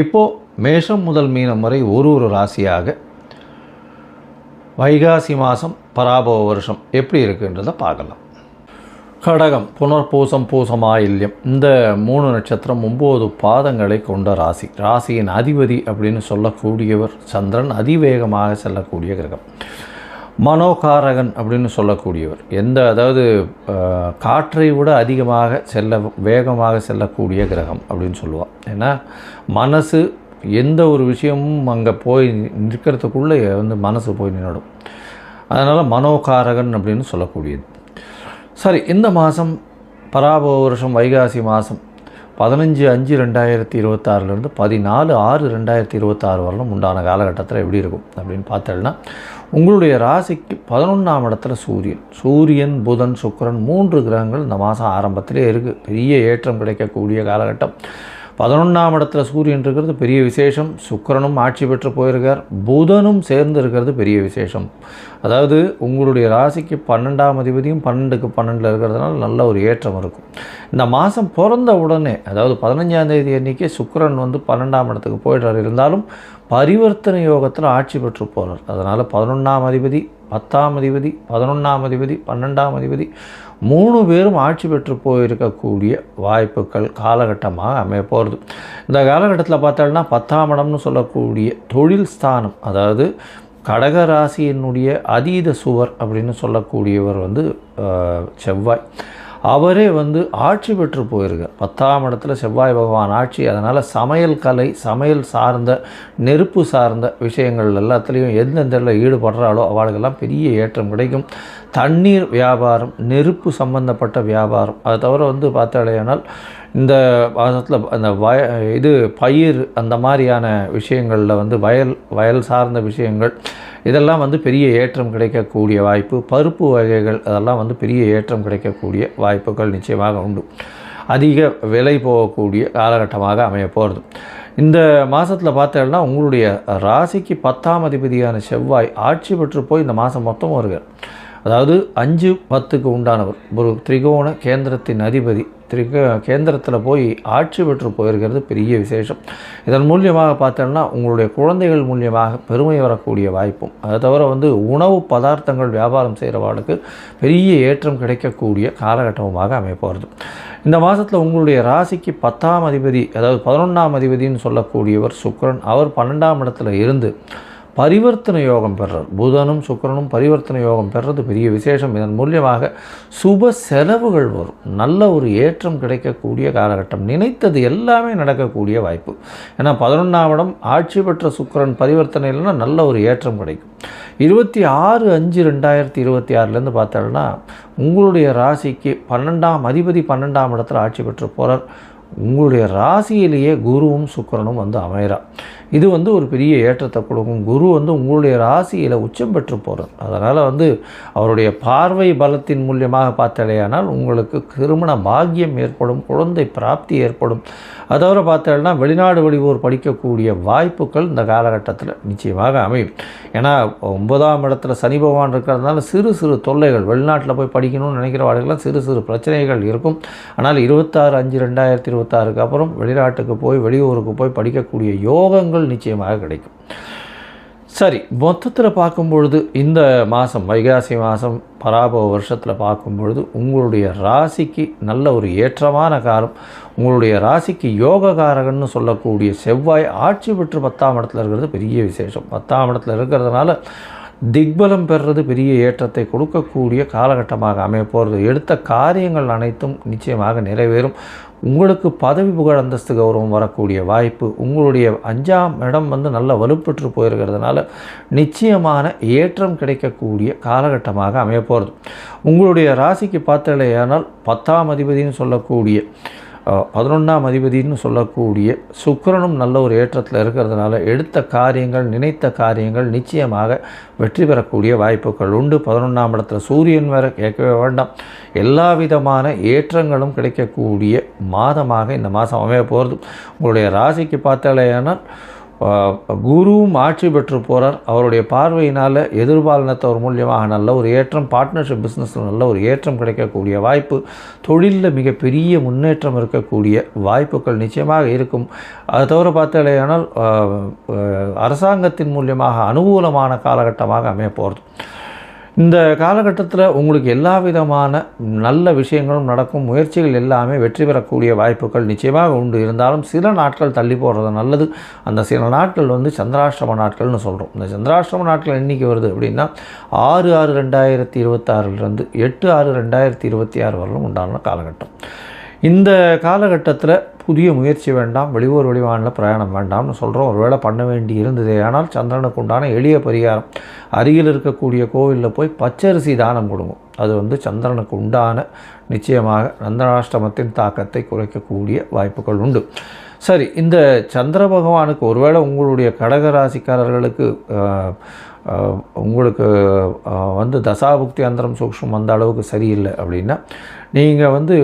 இப்போது மேஷம் முதல் மீனம் வரை ஒரு ராசியாக வைகாசி மாதம் பராபவ வருஷம் எப்படி இருக்குன்றதை பார்க்கலாம். கடகம், புனர்பூசம், பூசமாயில்யம், இந்த 3 நட்சத்திரம் 9 பாதங்களை கொண்ட ராசி. ராசியின் அதிபதி அப்படின்னு சொல்லக்கூடியவர் சந்திரன், அதிவேகமாக செல்லக்கூடிய கிரகம். மனோகாரகன் அப்படின்னு சொல்லக்கூடியவர், அதாவது காற்றை விட அதிகமாக வேகமாக செல்லக்கூடிய கிரகம் அப்படின்னு சொல்லுவாள். ஏன்னா மனசு எந்த ஒரு விஷயமும் அங்கே போய் நிற்கிறதுக்குள்ளே வந்து மனசு போய் நின்றுடும். அதனால் மனோகாரகன் அப்படின்னு சொல்லக்கூடியது. சரி, இந்த மாதம் பராபவ வருஷம் வைகாசி மாதம் 15/5/2026 14/6/2026 வரலும் உண்டான காலகட்டத்தில் எப்படி இருக்கும் அப்படின்னு பார்த்தோம்னா, உங்களுடைய ராசிக்கு 11ஆம் இடத்துல சூரியன், புதன், சுக்கிரன் 3 கிரகங்கள் இந்த மாதம் ஆரம்பத்திலே இருக்குது. பெரிய ஏற்றம் கிடைக்கக்கூடிய காலகட்டம். 11ஆம் இடத்துல சூரியன் இருக்கிறது பெரிய விசேஷம். சுக்கிரனும் ஆட்சி பெற்று போயிருக்கார். புதனும் சேர்ந்து இருக்கிறது பெரிய விசேஷம். அதாவது உங்களுடைய ராசிக்கு 12ஆம் அதிபதியும் 12க்கு 12 இருக்கிறதுனால நல்ல ஒரு ஏற்றம் இருக்கும். இந்த மாதம் பிறந்த உடனே, அதாவது 15ஆம் தேதி அன்றைக்கி சுக்கிரன் வந்து 12ஆம் இடத்துக்கு போயிடுறார். இருந்தாலும் பரிவர்த்தனை யோகத்தில் ஆட்சி பெற்று போகிறார். அதனால் 11ஆம் அதிபதி, 10ஆம் அதிபதி, 11ஆம் அதிபதி, 12ஆம் அதிபதி 3 பேரும் ஆட்சி பெற்று போயிருக்கக்கூடிய வாய்ப்புகள் காலகட்டமாக அமைய போகிறது. இந்த காலகட்டத்தில் பார்த்தோம்னா 10ஆம் இடம்னு சொல்லக்கூடிய தொழில் ஸ்தானம், அதாவது கடக ராசியினுடைய அதீத சுவர் அப்படின்னு சொல்லக்கூடியவர் வந்து செவ்வாய். அவரே வந்து ஆட்சி பெற்று போயிருக்கார். 10ஆம் இடத்துல செவ்வாய் பகவான் ஆட்சி. அதனால் சமையல் கலை, சமையல் சார்ந்த, நெருப்பு சார்ந்த விஷயங்கள் எல்லாத்துலேயும் எந்தெந்த ஈடுபடுறாலோ அவளுக்கெல்லாம் பெரிய ஏற்றம் கிடைக்கும். தண்ணீர் வியாபாரம், நெருப்பு சம்பந்தப்பட்ட வியாபாரம், அதை தவிர வந்து பார்த்தாலேயானால் இந்த மாதத்தில் அந்த பயிர் அந்த மாதிரியான விஷயங்களில் வந்து வயல் சார்ந்த விஷயங்கள் இதெல்லாம் வந்து பெரிய ஏற்றம் கிடைக்கக்கூடிய வாய்ப்பு. பருப்பு வகைகள் அதெல்லாம் வந்து பெரிய ஏற்றம் கிடைக்கக்கூடிய வாய்ப்புகள் நிச்சயமாக உண்டு. அதிக விலை போகக்கூடிய காலகட்டமாக அமைய போகிறது. இந்த மாதத்தில் பார்த்தோம்னா உங்களுடைய ராசிக்கு 10ஆம் அதிபதியான செவ்வாய் ஆட்சி பெற்று போய் இந்த மாதம் மொத்தம் வருகிறார். அதாவது 5, 10க்கு உண்டானவர், ஒரு திரிகோண கேந்திரத்தின் அதிபதி கேந்திரத்தில் போய் ஆட்சி பெற்று போயிருக்கிறது பெரிய விசேஷம். இதன் மூலியமாக பார்த்தோம்னா உங்களுடைய குழந்தைகள் மூலியமாக பெருமை வரக்கூடிய வாய்ப்பும், அதை தவிர வந்து உணவு பதார்த்தங்கள் வியாபாரம் செய்கிறவாளுக்கு பெரிய ஏற்றம் கிடைக்கக்கூடிய காலகட்டமாக அமைய போகிறது. இந்த மாதத்தில் உங்களுடைய ராசிக்கு 10ஆம் அதிபதி, அதாவது 11ஆம் அதிபதினு சொல்லக்கூடியவர் சுக்கிரன், அவர் 12ஆம் இடத்துல இருந்து பரிவர்த்தனை யோகம் பெறுறார். புதனும் சுக்கிரனும் பரிவர்த்தனை யோகம் பெறுறது பெரிய விசேஷம். இதன் மூலியமாக சுப செலவுகள் வரும். நல்ல ஒரு ஏற்றம் கிடைக்கக்கூடிய காலகட்டம். நினைத்தது எல்லாமே நடக்கக்கூடிய வாய்ப்பு. ஏன்னா 11ஆம் இடம் ஆட்சி பெற்ற சுக்கிரன் பரிவர்த்தனையில்னா நல்ல ஒரு ஏற்றம் கிடைக்கும். 26/5/2026 பார்த்தோம்னா உங்களுடைய ராசிக்கு 12ஆம் அதிபதி 12ஆம் இடத்துல ஆட்சி பெற்று போகிறார். உங்களுடைய ராசியிலேயே குருவும் சுக்கிரனும் வந்து அமைகிறார். இது வந்து ஒரு பெரிய ஏற்றத்தை கொடுக்கும். குரு வந்து உங்களுடைய ராசியில் உச்சம் பெற்று போகிறார். அதனால் வந்து அவருடைய பார்வை பலத்தின் மூலியமாக பார்த்தாலேயானால் உங்களுக்கு திருமண பாக்கியம் ஏற்படும், குழந்தை பிராப்தி ஏற்படும். அதோட பார்த்தோம்னா வெளிநாடு வெளியூர் படிக்கக்கூடிய வாய்ப்புகள் இந்த காலகட்டத்தில் நிச்சயமாக அமையும். ஏன்னா 9ஆம் இடத்துல சனி பகவான் இருக்கிறதுனால சிறு சிறு தொல்லைகள், வெளிநாட்டில் போய் படிக்கணும்னு நினைக்கிறவாளுக்கெல்லாம் சிறு சிறு பிரச்சனைகள் இருக்கும். ஆனால் 26/5/2026 அப்புறம் வெளிநாட்டுக்கு போய் வெளியூருக்கு போய் படிக்கக்கூடிய யோகங்கள் நிச்சயமாக கிடைக்கும். சரி, மொத்தத்தில் பார்க்கும்பொழுது இந்த மாதம் வைகாசி மாதம் பராபவ வருஷத்தில் பார்க்கும்பொழுது உங்களுடைய ராசிக்கு நல்ல ஒரு ஏற்றமான காலம். உங்களுடைய ராசிக்கு யோககாரகன்னு சொல்லக்கூடிய செவ்வாய் ஆட்சி பெற்று 10ஆம் இடத்துல இருக்கிறது பெரிய விசேஷம். 10ஆம் இடத்துல இருக்கிறதுனால திக்பலம் பெறுறது பெரிய ஏற்றத்தை கொடுக்கக்கூடிய காலகட்டமாக அமைய போகிறது. எடுத்த காரியங்கள் அனைத்தும் நிச்சயமாக நிறைவேறும். உங்களுக்கு பதவி புகழ் அந்தஸ்து கௌரவம் வரக்கூடிய வாய்ப்பு. உங்களுடைய 5ஆம் இடம் வந்து நல்ல வலுப்பெற்று போயிருக்கிறதுனால நிச்சயமான ஏற்றம் கிடைக்கக்கூடிய காலகட்டமாக அமைய போகிறது. உங்களுடைய ராசிக்கு பார்த்தாலேயானால் 10ஆம் அதிபதினு சொல்லக்கூடிய 11ஆம் அதிபதினு சொல்லக்கூடிய சுக்கிரனும் நல்ல ஒரு ஏற்றத்தில் இருக்கிறதுனால எடுத்த காரியங்கள், நினைத்த காரியங்கள் நிச்சயமாக வெற்றி பெறக்கூடிய வாய்ப்புகள் உண்டு. 11ஆம் இடத்துல சூரியன் வேறு கேட்கவே வேண்டாம். எல்லா விதமான ஏற்றங்களும் கிடைக்கக்கூடிய மாதமாக இந்த மாதம் அமைய போகிறது. உங்களுடைய ராசிக்கு பார்த்தாலேயானால் குருவும் ஆட்சி பெற்று போகிறார். அவருடைய பார்வையினால் எதிர்பாலினத்தவர் மூலியமாக நல்ல ஒரு ஏற்றம், பார்ட்னர்ஷிப் பிஸ்னஸில் நல்ல ஒரு ஏற்றம் கிடைக்கக்கூடிய வாய்ப்பு, தொழிலில் மிகப்பெரிய முன்னேற்றம் இருக்கக்கூடிய வாய்ப்புகள் நிச்சயமாக இருக்கும். அதை தவிர பார்த்தாலேயானால் அரசாங்கத்தின் மூலியமாக அனுகூலமான காலகட்டமாக அமைய போகிறது. இந்த காலகட்டத்தில் உங்களுக்கு எல்லா விதமான நல்ல விஷயங்களும் நடக்கும். முயற்சிகள் எல்லாமே வெற்றி பெறக்கூடிய வாய்ப்புகள் நிச்சயமாக உண்டு. இருந்தாலும் சில நாட்கள் தள்ளி போடுறது நல்லது. அந்த சில நாட்கள் வந்து சந்திராஷ்டம நாட்கள்னு சொல்கிறோம். இந்த சந்திராஷ்டம நாட்கள் என்றைக்கு வருது அப்படின்னா 6/6/2026 8/6/2026 வரலும் உண்டான காலகட்டம். இந்த காலகட்டத்தில் புதிய முயற்சி வேண்டாம், வெளியூர் வெளிவானில் பிரயாணம் வேண்டாம்னு சொல்கிறோம். ஒருவேளை பண்ண வேண்டி இருந்ததே ஆனால் சந்திரனுக்கு உண்டான எளிய பரிகாரம், அருகில் இருக்கக்கூடிய கோவிலில் போய் பச்சரிசி தானம் கொடுங்க. அது வந்து சந்திரனுக்கு உண்டான நிச்சயமாக சந்திராஷ்டமத்தின் தாக்கத்தை குறைக்கக்கூடிய வாய்ப்புகள் உண்டு. சரி, இந்த சந்திர பகவானுக்கு ஒருவேளை உங்களுடைய கடகராசிக்காரர்களுக்கு உங்களுக்கு வந்து தசாபுக்தி அந்தரம் சூக்ஷ்மம் அந்த அளவுக்கு சரியில்லை அப்படின்னா, நீங்கள் வந்து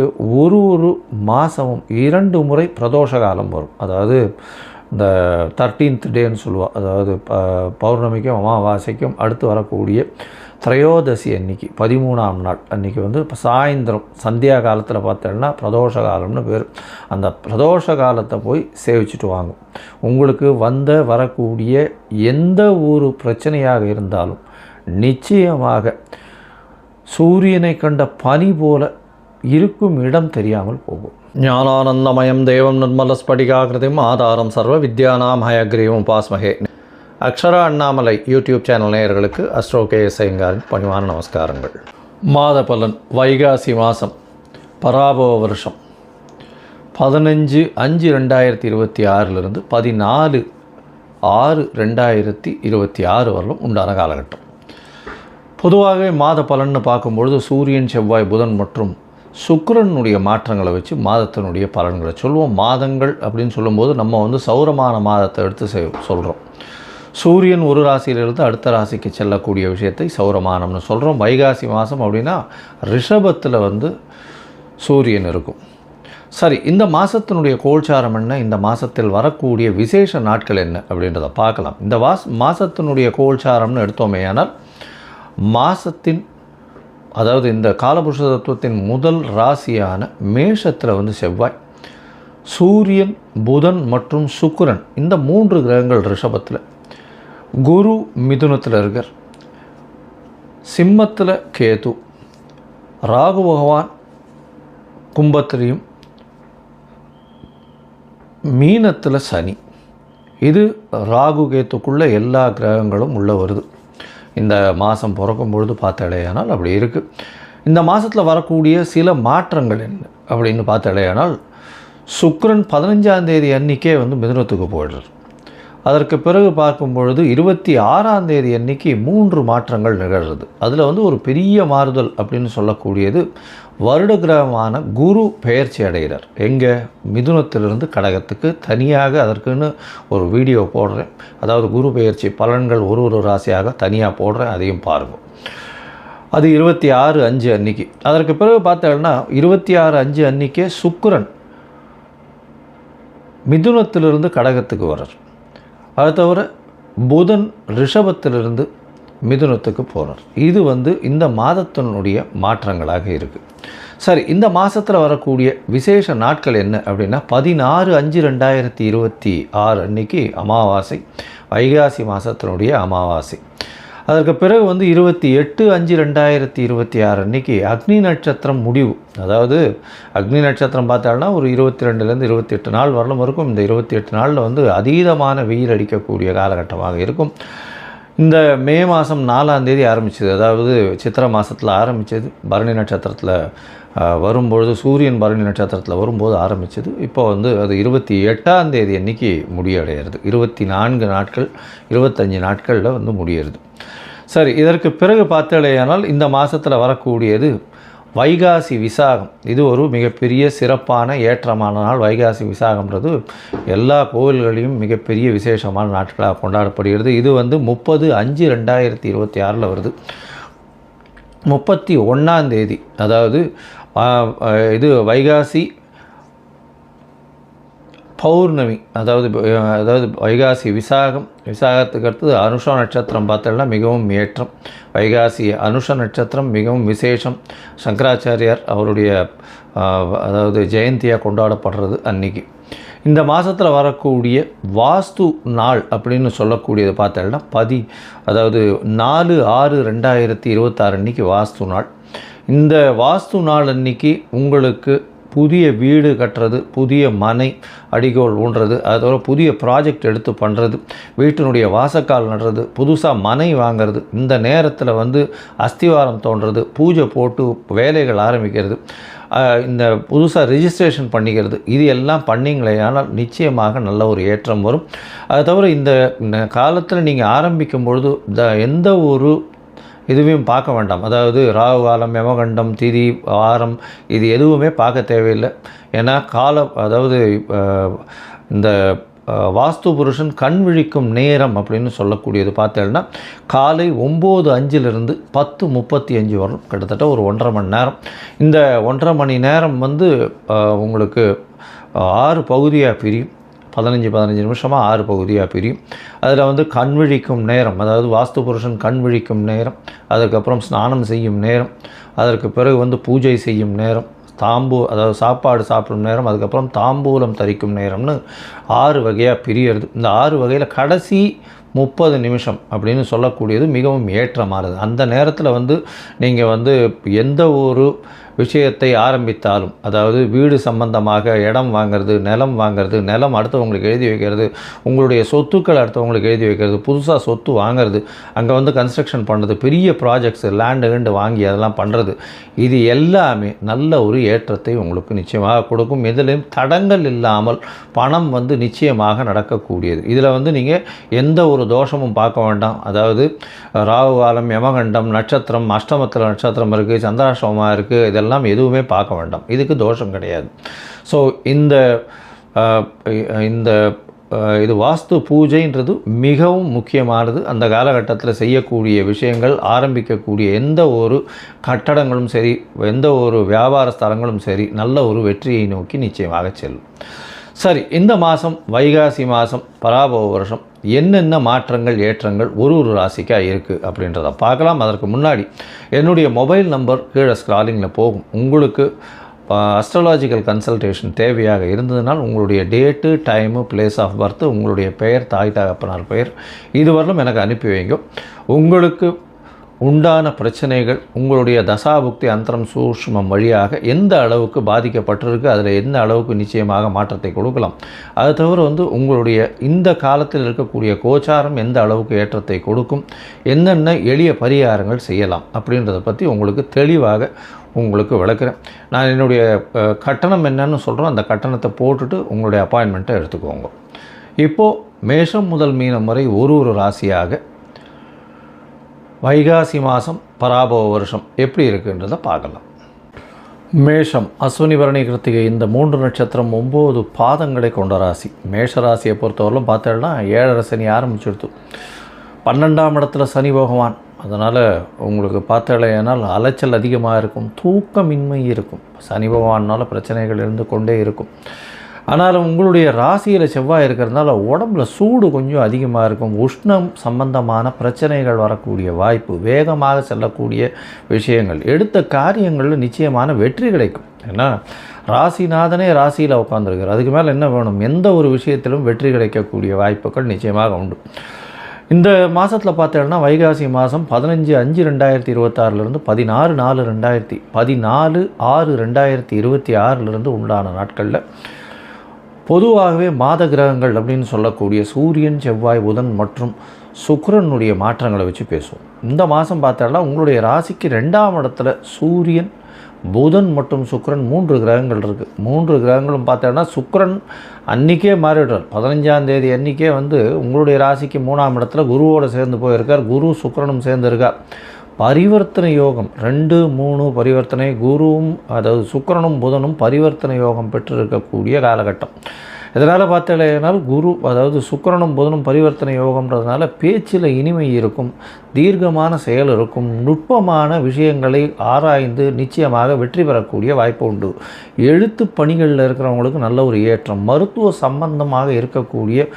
ஒரு மாதமும் 2 முறை பிரதோஷ காலம் வரும். அதாவது இந்த 13th டேன்னு சொல்லுவாள். அதாவது பௌர்ணமிக்கும் அமாவாசைக்கும் அடுத்து வரக்கூடிய திரையோதசி அன்றைக்கி 13ஆம் நாள் அன்றைக்கி வந்து இப்போ சாயந்தரம் சந்தியா காலத்தில் பார்த்தோன்னா பிரதோஷ காலம்னு பேர். அந்த பிரதோஷ காலத்தை போய் சேவிச்சுட்டு வாங்க. உங்களுக்கு வரக்கூடிய எந்த ஒரு பிரச்சனையாக இருந்தாலும் நிச்சயமாக சூரியனை கண்ட பனி போல இருக்கும் இடம் தெரியாமல் போகும். ஞானானந்தமயம் தேவம் நிர்மலஸ்படிகாகிருதிம் ஆதாரம் சர்வ வித்யானாம் ஹயக்ரீவம் உபாஸ்மஹே. அக்ஷரா அண்ணாமலை யூடியூப் சேனல் நேயர்களுக்கு அஸ்ட்ரோ KS ஐயங்காரின் பணிவான நமஸ்காரங்கள். மாத பலன் வைகாசி மாதம் பராபவ வருஷம் 15/5/2026 14/6/2026 வரலும் உண்டான காலகட்டம். பொதுவாகவே மாத பலன்னு பார்க்கும்பொழுது சூரியன், செவ்வாய், புதன் மற்றும் சுக்கிரனுடைய மாற்றங்களை வச்சு மாதத்தினுடைய பலன்களை சொல்லுவோம். மாதங்கள் அப்படின்னு சொல்லும்போது நம்ம வந்து சௌரமான மாதத்தை எடுத்து சொல்கிறோம். சூரியன் ஒரு ராசியிலிருந்து அடுத்த ராசிக்கு செல்லக்கூடிய விஷயத்தை சௌரமானம்னு சொல்கிறோம். வைகாசி மாதம் அப்படின்னா ரிஷபத்தில் வந்து சூரியன் இருக்கும். சரி, இந்த மாதத்தினுடைய கோல்சாரம் என்ன, இந்த மாதத்தில் வரக்கூடிய விசேஷ நாட்கள் என்ன அப்படின்றத பார்க்கலாம். இந்த மாதத்தினுடைய கோல்சாரம்னு எடுத்தோமே ஆனால் மாதத்தின் அதாவது இந்த காலபுருஷ தத்துவத்தின் முதல் ராசியான மேஷத்தில் வந்து செவ்வாய், சூரியன், புதன் மற்றும் சுக்கிரன் இந்த 3 கிரகங்கள் ரிஷபத்தில், குரு மிதுனத்தில் இருக்கார், சிம்மத்தில் கேது, ராகு பகவான் கும்பத்திலையும், மீனத்தில் சனி. இது ராகு கேத்துக்குள்ளே எல்லா கிரகங்களும் உள்ளே வருது. இந்த மாதம் பிறக்கும் பொழுது பார்த்தாலேயானால் அப்படி இருக்குது. இந்த மாதத்தில் வரக்கூடிய சில மாற்றங்கள் என்ன அப்படின்னு பார்த்தாலேயானால் சுக்கிரன் 15ஆம் தேதி அன்றைக்கே வந்து மிதுனத்துக்கு போயிடுறார். அதற்கு பிறகு பார்க்கும் பொழுது 26ஆம் தேதி அன்றைக்கி 3 மாற்றங்கள் நிகழ்கிறது. அதில் வந்து ஒரு பெரிய மாறுதல் அப்படின்னு சொல்லக்கூடியது வருட கிரகமான குரு பெயர்ச்சி அடைகிறார். எங்கே? மிதுனத்திலிருந்து கடகத்துக்கு. தனியாக அதற்குன்னு ஒரு வீடியோ போடுறேன். அதாவது குரு பெயர்ச்சி பலன்கள் ஒரு ராசியாக தனியாக போடுறேன், அதையும் பாருங்கள். அது 26/5 அன்றைக்கி. அதற்கு பிறகு பார்த்தோன்னா 26/5 அன்றைக்கே சுக்கிரன் மிதுனத்திலிருந்து கடகத்துக்கு வர்றார். அது தவிர புதன் ரிஷபத்திலிருந்து மிதுனத்துக்கு போகிறார். இது வந்து இந்த மாதத்தினுடைய மாற்றங்களாக இருக்குது. சரி, இந்த மாதத்தில் வரக்கூடிய விசேஷ நாட்கள் என்ன அப்படின்னா 16/5/2026 அன்றைக்கி அமாவாசை, வைகாசி மாதத்தினுடைய அமாவாசை. அதற்கு பிறகு வந்து 28/5/2026 அன்றைக்கி அக்னி நட்சத்திரம் முடிவு. அதாவது அக்னி நட்சத்திரம் பார்த்தாலும் ஒரு 22லேருந்து 28 நாள் வரலும் இருக்கும். இந்த 28 நாளில் வந்து அதீதமான வெயில் அடிக்கக்கூடிய காலகட்டமாக இருக்கும். இந்த மே மாதம் 4ஆம் தேதி ஆரம்பிச்சது. அதாவது சித்திரை மாதத்தில் ஆரம்பித்தது, பரணி நட்சத்திரத்தில் வரும்பொழுது, சூரியன் பரணி நட்சத்திரத்தில் வரும்போது ஆரம்பித்தது. இப்போ வந்து அது 28ஆம் தேதி அன்றைக்கி முடிவடைகிறது. 24 நாட்கள் 25 நாட்களில் வந்து முடியறது. சரி, இதற்கு பிறகு பார்த்தாலேயானால் இந்த மாதத்தில் வரக்கூடியது வைகாசி விசாகம். இது ஒரு மிகப்பெரிய சிறப்பான ஏற்றமான நாள். வைகாசி விசாகம்ன்றது எல்லா கோவில்களையும் மிகப்பெரிய விசேஷமான நாட்களாக கொண்டாடப்படுகிறது. இது வந்து 30/5/2026 வருது. 31ஆம் தேதி அதாவது இது வைகாசி பௌர்ணமி. அதாவது வைகாசி விசாகத்துக்கு அடுத்தது அனுஷ நட்சத்திரம் பார்த்தோம்னா மிகவும் ஏற்றம். வைகாசி அனுஷ நட்சத்திரம் மிகவும் விசேஷம். சங்கராச்சாரியார் அவருடைய அதாவது ஜெயந்தியாக கொண்டாடப்படுறது அன்றைக்கி. இந்த மாதத்தில் வரக்கூடிய வாஸ்து நாள் அப்படின்னு சொல்லக்கூடியது பார்த்தோம்னா அதாவது 4/6/2026 அன்றைக்கி வாஸ்து நாள். இந்த வாஸ்து நாள் அன்றைக்கி உங்களுக்கு புதிய வீடு கட்டுறது, புதிய மனை அடிகோல் ஊன்றது, அதோட புதிய ப்ராஜெக்ட் எடுத்து பண்ணுறது, வீட்டினுடைய வாசக்கால் நடுறது, புதுசாக மனை வாங்கிறது, இந்த நேரத்தில் வந்து அஸ்திவாரம் தோன்றது, பூஜை போட்டு வேலைகள் ஆரம்பிக்கிறது, இந்த புதுசாக ரிஜிஸ்ட்ரேஷன் பண்ணிக்கிறது, இது எல்லாம் பண்ணிங்களே ஆனால் நிச்சயமாக நல்ல ஒரு ஏற்றம் வரும். அது தவிர இந்த காலத்தில் நீங்கள் ஆரம்பிக்கும் பொழுது எந்த ஒரு இதுவையும் பார்க்க வேண்டாம். அதாவது ராகு காலம், யமகண்டம், திதி, வாரம் இது எதுவுமே பார்க்க தேவையில்லை. ஏன்னா அதாவது இந்த வாஸ்து புருஷன் கண் விழிக்கும் நேரம் அப்படின்னு சொல்லக்கூடியது பார்த்தேன்னா காலை 9:05 10:35 வரும், கிட்டத்தட்ட ஒரு 1.5 மணி நேரம். இந்த 1.5 மணி நேரம் வந்து உங்களுக்கு 6 பகுதியாக பிரியும். 15 நிமிஷமாக 6 பகுதியாக பிரியும். அதில் வந்து கண் விழிக்கும் நேரம், அதாவது வாஸ்து புருஷன் கண் விழிக்கும் நேரம், அதுக்கப்புறம் ஸ்நானம் செய்யும் நேரம், அதற்கு பிறகு வந்து பூஜை செய்யும் நேரம், அதாவது சாப்பாடு சாப்பிடும் நேரம், அதுக்கப்புறம் தாம்பூலம் தரிக்கும் நேரம்னு 6 வகையாக பிரியறது. இந்த 6 வகையில் கடைசி 30 நிமிஷம் அப்படின்னு சொல்லக்கூடியது மிகவும் ஏற்றமானது. அந்த நேரத்தில் வந்து நீங்கள் வந்து எந்த ஒரு விஷயத்தை ஆரம்பித்தாலும், அதாவது வீடு சம்பந்தமாக இடம் வாங்கிறது, நிலம் வாங்கிறது, நிலம் அடுத்தவங்களுக்கு எழுதி வைக்கிறது, உங்களுடைய சொத்துக்கள் அடுத்தவங்களுக்கு எழுதி வைக்கிறது, புதுசாக சொத்து வாங்கிறது, அங்கே வந்து கன்ஸ்ட்ரக்ஷன் பண்ணுறது, பெரிய ப்ராஜெக்ட்ஸ் லேண்டு வாங்கி அதெல்லாம் பண்ணுறது, இது எல்லாமே நல்ல ஒரு ஏற்றத்தை உங்களுக்கு நிச்சயமாக கொடுக்கும். எதிலையும் தடங்கள் இல்லாமல் பணம் வந்து நிச்சயமாக நடக்கக்கூடியது. இதில் வந்து நீங்கள் எந்த ஒரு தோஷமும் பார்க்க வேண்டாம். அதாவது ராகு காலம், யமகண்டம், நட்சத்திரம், அஷ்டமத்தில் நட்சத்திரம் இருக்குது, சந்திராஷ்டமமாக இருக்குது, இதெல்லாம் எதுவுமே பார்க்க வேண்டாம். இதுக்கு தோஷம் கிடையாது. ஸோ இது வாஸ்து பூஜைன்றது மிகவும் முக்கியமானது. அந்த காலகட்டத்தில் செய்யக்கூடிய விஷயங்கள், ஆரம்பிக்கக்கூடிய எந்த ஒரு கட்டடங்களும் சரி, எந்த ஒரு வியாபார ஸ்தலங்களும் சரி, நல்ல ஒரு வெற்றியை நோக்கி நிச்சயமாக செல்லும். சரி, இந்த மாதம் வைகாசி மாதம் பராபவ வருஷம் என்னென்ன மாற்றங்கள் ஏற்றங்கள் ஒரு ராசிக்காக இருக்குது அப்படின்றத பார்க்கலாம். அதற்கு முன்னாடி என்னுடைய மொபைல் நம்பர் கீழே ஸ்க்ராலிங்கில் போகும். உங்களுக்கு அஸ்ட்ராலாஜிக்கல் கன்சல்டேஷன் தேவையாக இருந்ததுனால் உங்களுடைய date, time, place of birth, உங்களுடைய பெயர், தாய் தகப்பனார் பெயர், இதுவரையிலும் எனக்கு அனுப்பி வைங்க. உங்களுக்கு உண்டான பிரச்சனைகள் உங்களுடைய தசாபுக்தி அந்தரம் சூஷ்மம் வழியாக எந்த அளவுக்கு பாதிக்கப்பட்டிருக்கு, அதில் எந்த அளவுக்கு நிச்சயமாக மாற்றத்தை கொடுக்கலாம், அது தவிர வந்து உங்களுடைய இந்த காலத்தில் இருக்கக்கூடிய கோச்சாரம் எந்த அளவுக்கு ஏற்றத்தை கொடுக்கும், என்னென்ன எளிய பரிகாரங்கள் செய்யலாம் அப்படின்றத பற்றி உங்களுக்கு தெளிவாக உங்களுக்கு விளக்குறேன். நான் என்னுடைய கட்டணம் என்னன்னு சொல்கிறோம், அந்த கட்டணத்தை போட்டுட்டு உங்களுடைய அப்பாயின்மெண்ட்டை எடுத்துக்கோங்க. இப்போது மேஷம் முதல் மீனம் வரை ஒரு ராசியாக வைகாசி மாதம் பராபவ வருஷம் எப்படி இருக்குன்றதை பார்க்கலாம். மேஷம், அஸ்வினி பரணி கிருத்திகை இந்த 3 நட்சத்திரம் 9 பாதங்களை கொண்ட ராசி. மேஷ ராசியை பொறுத்தவரையிலும் பார்த்தோம்னா 7.5 சனி ஆரம்பிச்சுடுத்து. 12ஆம் இடத்துல சனி பகவான். அதனால் உங்களுக்கு பார்த்தலையானால் அலைச்சல் அதிகமாக இருக்கும், தூக்கமின்மை இருக்கும், சனி பகவானால் பிரச்சனைகள் இருந்து கொண்டே இருக்கும். ஆனாலும் உங்களுடைய ராசியில் செவ்வாய் இருக்கிறதுனால உடம்புல சூடு கொஞ்சம் அதிகமாக இருக்கும். உஷ்ணம் சம்பந்தமான பிரச்சனைகள் வரக்கூடிய வாய்ப்பு, வேகமாக செல்லக்கூடிய விஷயங்கள், எடுத்த காரியங்களில் நிச்சயமான வெற்றி கிடைக்கும். ஏன்னா ராசிநாதனே ராசியில் உட்காந்துருக்கார், அதுக்கு மேலே என்ன வேணும்? எந்த ஒரு விஷயத்திலும் வெற்றி கிடைக்கக்கூடிய வாய்ப்புகள் நிச்சயமாக உண்டு. இந்த மாதத்தில் பார்த்தோம்னா வைகாசி மாதம் 15/5/2026 16/6/2026 உண்டான நாட்களில் பொதுவாகவே மாத கிரகங்கள் அப்படின்னு சொல்லக்கூடிய சூரியன், செவ்வாய், புதன் மற்றும் சுக்கிரனுடைய மாற்றங்களை வச்சு பேசுவோம். இந்த மாதம் பார்த்தோம்னா உங்களுடைய ராசிக்கு 2ஆம் இடத்துல சூரியன், புதன் மற்றும் சுக்கிரன் 3 கிரகங்கள் இருக்குது. 3 கிரகங்களும் பார்த்தோன்னா சுக்கிரன் அன்றைக்கே மாறிடுறார். 15ஆம் தேதி அன்றைக்கே வந்து உங்களுடைய ராசிக்கு 3ஆம் இடத்துல குருவோடு சேர்ந்து போயிருக்கார். குரு சுக்கிரனும் சேர்ந்துருக்கார். பரிவர்த்தனை யோகம் 2, 3 பரிவர்த்தனை, குருவும் அதாவது சுக்கிரனும் புதனும் பரிவர்த்தனை யோகம் பெற்றிருக்கக்கூடிய காலகட்டம். இதனால் பார்த்தீங்கன்னால் குரு அதாவது சுக்கிரனும் புதனும் பரிவர்த்தனை யோகம்ன்றதுனால பேச்சில் இனிமை இருக்கும், தீர்க்கமான செயல் இருக்கும், நுட்பமான விஷயங்களை ஆராய்ந்து நிச்சயமாக வெற்றி பெறக்கூடிய வாய்ப்பு உண்டு. எழுத்து பணிகளில் இருக்கிறவங்களுக்கு நல்ல ஒரு ஏற்றம், மருத்துவ சம்பந்தமாக இருக்கக்கூடிய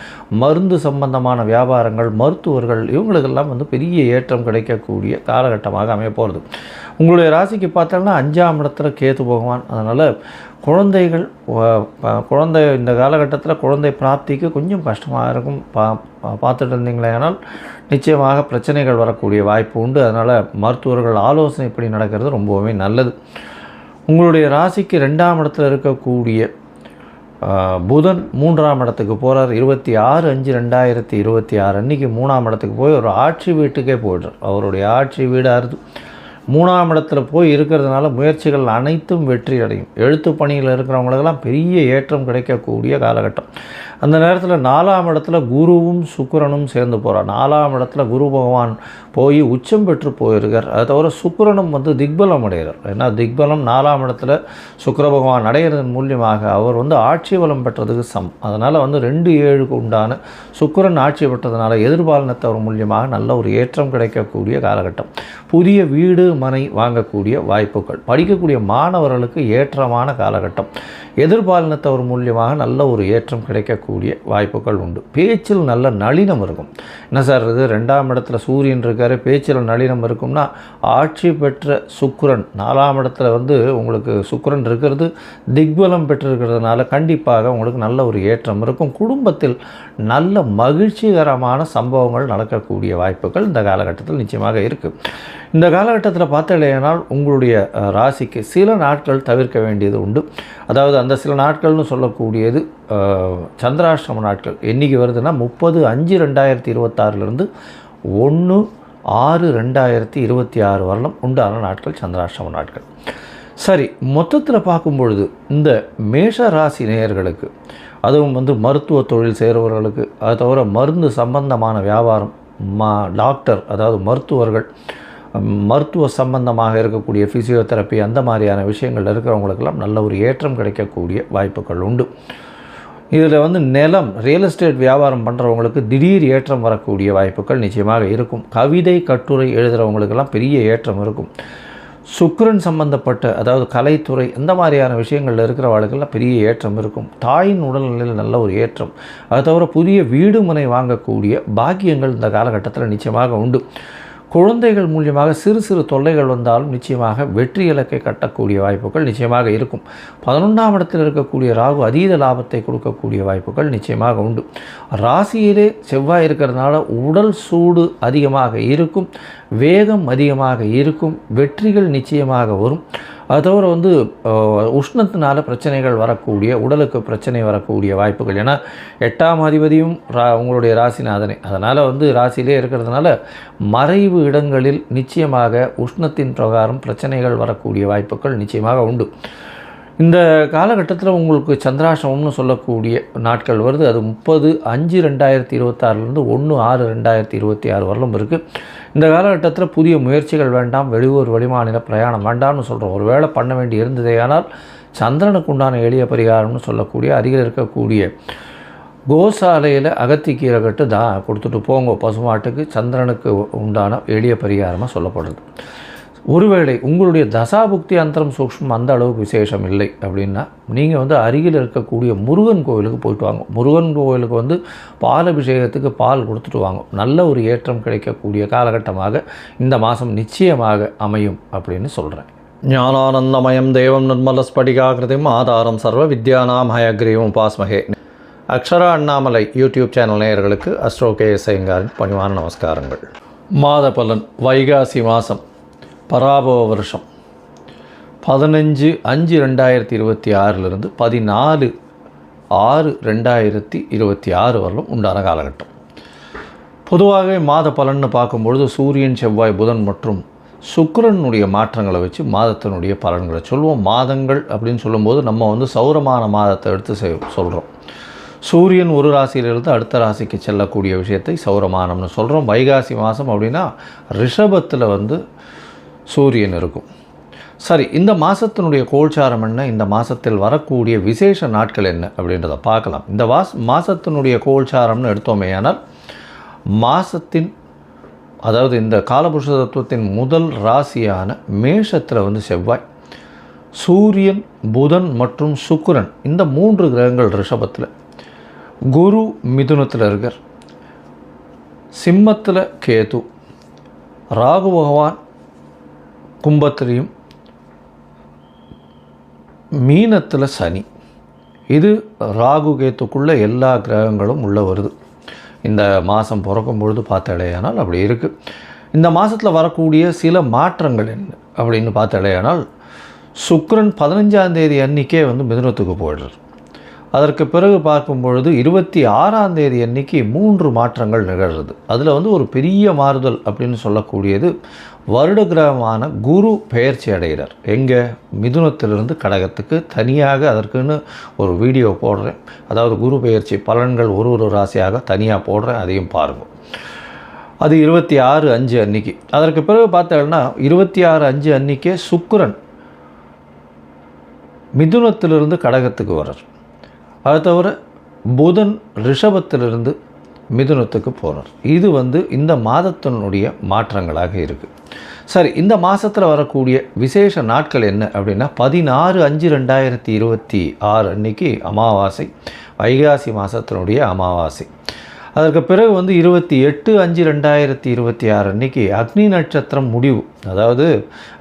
மருந்து சம்பந்தமான வியாபாரங்கள், மருத்துவர்கள், இவங்களுக்கெல்லாம் வந்து பெரிய ஏற்றம் கிடைக்கக்கூடிய காலகட்டமாக அமைய போகிறது. உங்களுடைய ராசிக்கு பார்த்தோம்னா 5ஆம் இடத்துல கேது பகவான். அதனால் குழந்தை இந்த காலகட்டத்தில் குழந்தை பிராப்திக்கு கொஞ்சம் கஷ்டமாக இருக்கும். பார்த்துட்டு இருந்தீங்களேனால் நிச்சயமாக பிரச்சனைகள் வரக்கூடிய வாய்ப்பு உண்டு. அதனால் மருத்துவர்கள் ஆலோசனை இப்படி நடக்கிறது ரொம்பவுமே நல்லது. உங்களுடைய ராசிக்கு 2ஆம் இடத்துல இருக்கக்கூடிய புதன் 3ஆம் இடத்துக்கு போகிறார். 26/5/2026 அன்றைக்கி 3ஆம் இடத்துக்கு போய் ஒரு ஆட்சி வீட்டுக்கே போய்டுறார். அவருடைய ஆட்சி வீடாக 3ஆம் இடத்துல போய் இருக்கிறதுனால முயற்சிகள் அனைத்தும் வெற்றி அடையும். எழுத்து பணியில் இருக்கிறவங்களுக்கெல்லாம் பெரிய ஏற்றம் கிடைக்கக்கூடிய காலகட்டம். அந்த நேரத்தில் 4ஆம் இடத்துல குருவும் சுக்கிரனும் சேர்ந்து போகிறார். 4ஆம் இடத்துல குரு பகவான் போய் உச்சம் பெற்று போயிருக்கார். அது தவிர சுக்கிரனும் வந்து திக்பலம் அடைகிறார். ஏன்னா திக்பலம் 4ஆம் இடத்துல சுக்கிர பகவான் அடைகிறதன் மூலியமாக அவர் வந்து ஆட்சி பலம் பெற்றதுக்கு அதனால் வந்து 2-7க்கு உண்டான சுக்கிரன் ஆட்சி பெற்றதுனால எதிர்பாலினத்தவர் மூலியமாக நல்ல ஒரு ஏற்றம் கிடைக்கக்கூடிய காலகட்டம். புதிய வீடு மனை வாங்கக்கூடிய வாய்ப்புகள், படிக்கக்கூடிய மாணவர்களுக்கு ஏற்றமான காலகட்டம், எதிர்பாலினத்தவர் மூலியமாக நல்ல ஒரு ஏற்றம் கிடைக்கக்கூடிய வாய்ப்புகள் உண்டு. பேச்சில் நல்ல நளினம் இருக்கும். என்ன சார் இது 2ஆம் இடத்துல சூரியன் இருக்கார், பேச்சில் நளினம் இருக்கும்னா ஆட்சி பெற்ற சுக்கிரன் 4ஆம் இடத்துல வந்து உங்களுக்கு சுக்கிரன் இருக்கிறது திக்பலம் பெற்றிருக்கிறதுனால கண்டிப்பாக உங்களுக்கு நல்ல ஒரு ஏற்றம் இருக்கும். குடும்பத்தில் நல்ல மகிழ்ச்சிகரமான சம்பவங்கள் நடக்கக்கூடிய வாய்ப்புகள் இந்த காலகட்டத்தில் நிச்சயமாக இருக்குது. இந்த காலகட்டத்தில் பார்த்தீங்கன்னா உங்களுடைய ராசிக்கு சில நாட்கள் தவிர்க்க வேண்டியது உண்டு. அதாவது அந்த சில நாட்கள்னு சொல்லக்கூடியது சந்திராஷ்டம நாட்கள். என்றைக்கு வருதுன்னா 30/5/2026 1/6/2026 வரலும் உண்டான நாட்கள் சந்திராஷ்டம நாட்கள். சரி, மொத்தத்தில் பார்க்கும்பொழுது இந்த மேஷ ராசி நேயர்களுக்கு, அதுவும் வந்து மருத்துவ தொழில் செய்கிறவர்களுக்கு, அது தவிர மருந்து சம்பந்தமான வியாபாரம், டாக்டர் அதாவது மருத்துவர்கள், மருத்துவ சம்பந்தமாக இருக்கக்கூடிய ஃபிசியோதெரப்பி அந்த மாதிரியான விஷயங்கள் இருக்கிறவங்களுக்கெல்லாம் நல்ல ஒரு ஏற்றம் கிடைக்கக்கூடிய வாய்ப்புகள் உண்டு. இதில் வந்து நிலம் ரியல் எஸ்டேட் வியாபாரம் பண்ணுறவங்களுக்கு திடீர் ஏற்றம் வரக்கூடிய வாய்ப்புகள் நிச்சயமாக இருக்கும். கவிதை கட்டுரை எழுதுகிறவங்களுக்கெல்லாம் பெரிய ஏற்றம் இருக்கும். சுக்கிரன் சம்பந்தப்பட்ட அதாவது கலைத்துறை இந்த மாதிரியான விஷயங்களில் இருக்கிறவர்களுக்கெல்லாம் பெரிய ஏற்றம் இருக்கும். தாயின் உடல்நிலையில் நல்ல ஒரு ஏற்றம், அது தவிர புதிய வீடு மனை வாங்கக்கூடிய பாக்கியங்கள் இந்த காலகட்டத்தில் நிச்சயமாக உண்டு. குழந்தைகள் மூலியமாக சிறு சிறு தொல்லைகள் வந்தாலும் நிச்சயமாக வெற்றி இலக்கை கட்டக்கூடிய வாய்ப்புகள் நிச்சயமாக இருக்கும். 11ஆம் இடத்தில் இருக்கக்கூடிய ராகு அதீத லாபத்தை கொடுக்கக்கூடிய வாய்ப்புகள் நிச்சயமாக உண்டு. ராசியிலே செவ்வாய் இருக்கிறதுனால உடல் சூடு அதிகமாக இருக்கும், வேகம் அதிகமாக இருக்கும், வெற்றிகள் நிச்சயமாக வரும். அது தவிர வந்து உஷ்ணத்தினால பிரச்சனைகள் வரக்கூடிய, உடலுக்கு பிரச்சனை வரக்கூடிய வாய்ப்புகள். ஏன்னா 8ஆம் அதிபதியும் உங்களுடைய ராசிநாதனே, அதனால் வந்து ராசியிலே இருக்கிறதுனால மறைவு இடங்களில் நிச்சயமாக உஷ்ணத்தின் பிரகாரம் பிரச்சனைகள் வரக்கூடிய வாய்ப்புகள் நிச்சயமாக உண்டு. இந்த காலகட்டத்தில் உங்களுக்கு சந்திராஷ்டமம்னு சொல்லக்கூடிய நாட்கள் வருது. அது 30/5/2026 1/6/2026 வரலும் இருக்குது. இந்த காலகட்டத்தில் புதிய முயற்சிகள் வேண்டாம், வெளியூர் வெளிமாநில பிரயாணம் வேண்டாம்னு சொல்கிறோம். ஒரு வேளை பண்ண வேண்டி இருந்ததே ஆனால் சந்திரனுக்கு உண்டான எளிய பரிகாரம்னு சொல்லக்கூடிய அருகில் இருக்கக்கூடிய கோசாலையில் அகத்திக்கீரை கட்டு கொடுத்துட்டு போங்க பசுமாட்டுக்கு. சந்திரனுக்கு உண்டான எளிய பரிகாரமாக சொல்லப்படுது. ஒருவேளை உங்களுடைய தசாபுக்தி அந்தரம் சூக்ஷ்மம் அந்த அளவுக்கு விசேஷம் இல்லை அப்படின்னா நீங்கள் வந்து அருகில் இருக்கக்கூடிய முருகன் கோவிலுக்கு போயிட்டு வாங்க. முருகன் கோவிலுக்கு வந்து பால் அபிஷேகத்துக்கு பால் கொடுத்துட்டு வாங்க. நல்ல ஒரு ஏற்றம் கிடைக்கக்கூடிய காலகட்டமாக இந்த மாதம் நிச்சயமாக அமையும் அப்படின்னு சொல்கிறேன். ஞானானந்தமயம் தேவம் நிர்மலஸ்படிகாகிருதிம் ஆதாரம் சர்வ வித்யானாம் ஹயக்ரீவம் உபாஸ்மகே. அக்ஷரா அண்ணாமலை யூடியூப் சேனல் நேயர்களுக்கு அஸ்ட்ரோ KS ஐயங்காரின் பணிவான நமஸ்காரங்கள். மாத பலன் வைகாசி மாதம் பராபவ வருஷம் 15/5/2026 14/6/2026 வரலும் உண்டான காலகட்டம். பொதுவாகவே மாத பலன்னு பார்க்கும்பொழுது சூரியன் செவ்வாய் புதன் மற்றும் சுக்கிரனுடைய மாற்றங்களை வச்சு மாதத்தினுடைய பலன்களை சொல்லுவோம். மாதங்கள் அப்படின்னு சொல்லும்போது நம்ம வந்து சௌரமான மாதத்தை எடுத்து சொல்கிறோம். சூரியன் ஒரு ராசியிலிருந்து அடுத்த ராசிக்கு செல்லக்கூடிய விஷயத்தை சௌரமானம்னு சொல்கிறோம். வைகாசி மாதம் அப்படின்னா ரிஷபத்தில் வந்து சூரியன் இருக்கும். சரி, இந்த மாதத்தினுடைய கோல்சாரம் என்ன, இந்த மாதத்தில் வரக்கூடிய விசேஷ நாட்கள் என்ன அப்படின்றத பார்க்கலாம். இந்த மாதத்தினுடைய கோல்சாரம்னு எடுத்தோமே ஆனால் மாதத்தின் அதாவது இந்த காலபுருஷ தத்துவத்தின் முதல் ராசியான மேஷத்தில் வந்து செவ்வாய், சூரியன், புதன் மற்றும் சுக்கிரன் இந்த 3 கிரகங்கள் ரிஷபத்தில், குரு மிதுனத்தில் இருக்கார், சிம்மத்தில் கேது, ராகு பகவான் கும்பத்திலையும், மீனத்தில் சனி. இது ராகு கேத்துக்குள்ளே எல்லா கிரகங்களும் உள்ளே வருது. இந்த மாதம் பிறக்கும் பொழுது பார்த்தாலேயானால் அப்படி இருக்குது. இந்த மாதத்தில் வரக்கூடிய சில மாற்றங்கள் என்ன அப்படின்னு பார்த்தாலேயானால் சுக்கிரன் 15ஆம் தேதி அன்றைக்கே வந்து மிதுனத்துக்கு போயிடுறார். அதற்கு பிறகு பார்க்கும் பொழுது 26ஆம் தேதி அன்னைக்கு 3 மாற்றங்கள் நிகழ்கிறது. அதில் வந்து ஒரு பெரிய மாறுதல் அப்படின்னு சொல்லக்கூடியது வருட கிரகமான குரு பெயர்ச்சி அடைகிறார். எங்கே? மிதுனத்திலிருந்து கடகத்துக்கு. தனியாக அதற்குன்னு ஒரு வீடியோ போடுறேன். அதாவது குரு பெயர்ச்சி பலன்கள் ஒரு ராசியாக தனியாக போடுறேன், அதையும் பாருங்கள். அது 26/5 அன்னைக்கு. அதற்கு பிறகு பார்த்தோம்னா 26/5 அன்னைக்கே சுக்கிரன் மிதுனத்திலிருந்து கடகத்துக்கு வர்றார். அது தவிர புதன் ரிஷபத்திலிருந்து மிதுனத்துக்கு போகிறார். இது வந்து இந்த மாதத்தினுடைய மாற்றங்களாக இருக்குது. சரி, இந்த மாதத்தில் வரக்கூடிய விசேஷ நாட்கள் என்ன அப்படின்னா 16/5/2026 அன்னைக்கு அமாவாசை, வைகாசி மாதத்தினுடைய அமாவாசை. அதற்கு பிறகு வந்து 28/5/2026 அன்னைக்கு அக்னி நட்சத்திரம் முடிவு. அதாவது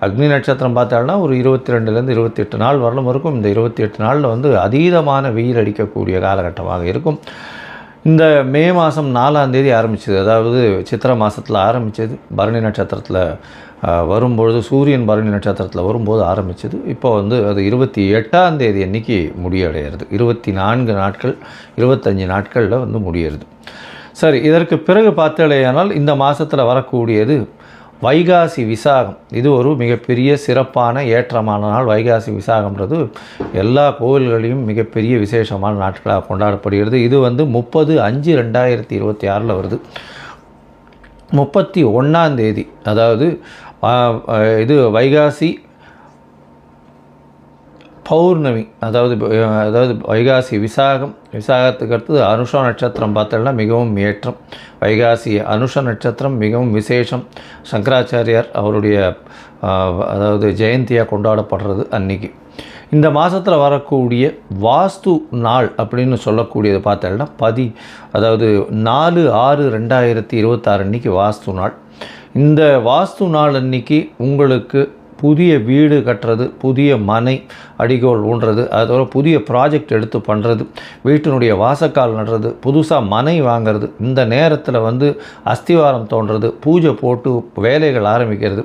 அக்னி நட்சத்திரம் பார்த்தாலும் ஒரு 22லேருந்து 28 நாள் வரலும் இருக்கும். இந்த 28 நாளில் வந்து அதீதமான வெயில் அடிக்கக்கூடிய காலகட்டமாக இருக்கும். இந்த மே மாதம் 4ஆம் தேதி ஆரம்பிச்சது, அதாவது சித்திரை மாதத்தில் ஆரம்பித்தது, பரணி நட்சத்திரத்தில் வரும்பொழுது, சூரியன் பரணி நட்சத்திரத்தில் வரும்போது ஆரம்பித்தது. இப்போ வந்து அது 28ஆம் தேதி அன்றைக்கி முடிவடைகிறது. 24 நாட்கள் 25 நாட்களில் வந்து முடிகிறது. சரி, இதற்கு பிறகு பார்த்தலையானால் இந்த மாதத்தில் வரக்கூடியது வைகாசி விசாகம். இது ஒரு மிகப்பெரிய சிறப்பான ஏற்றமான நாள். வைகாசி விசாகம்ன்றது எல்லா கோவில்களையும் மிகப்பெரிய விசேஷமான நாட்களாக கொண்டாடப்படுகிறது. இது வந்து 30/5/2026 வருது. 31ஆம் தேதி, அதாவது இது வைகாசி பௌர்ணமி, அதாவது வைகாசி விசாகத்துக்கு அடுத்தது அனுஷ நட்சத்திரம் பார்த்தோம்னா மிகவும் ஏற்றம். வைகாசி அனுஷ நட்சத்திரம் மிகவும் விசேஷம். சங்கராச்சாரியார் அவருடைய அதாவது ஜெயந்தியாக கொண்டாடப்படுறது அன்றைக்கி. இந்த மாதத்தில் வரக்கூடிய வாஸ்து நாள் அப்படின்னு சொல்லக்கூடியது பார்த்தோம்னா அதாவது 4/6/2026 அன்றைக்கி வாஸ்து நாள். இந்த வாஸ்து நாள் அன்றைக்கி உங்களுக்கு புதிய வீடு கட்டுறது, புதிய மனை அடிகோல் ஊன்றது, அதோட புதிய ப்ராஜெக்ட் எடுத்து பண்ணுறது, வீட்டினுடைய வாசக்கால் நடுறது, புதுசாக மனை வாங்கிறது, இந்த நேரத்தில் வந்து அஸ்திவாரம் தோன்றது, பூஜை போட்டு வேலைகள் ஆரம்பிக்கிறது,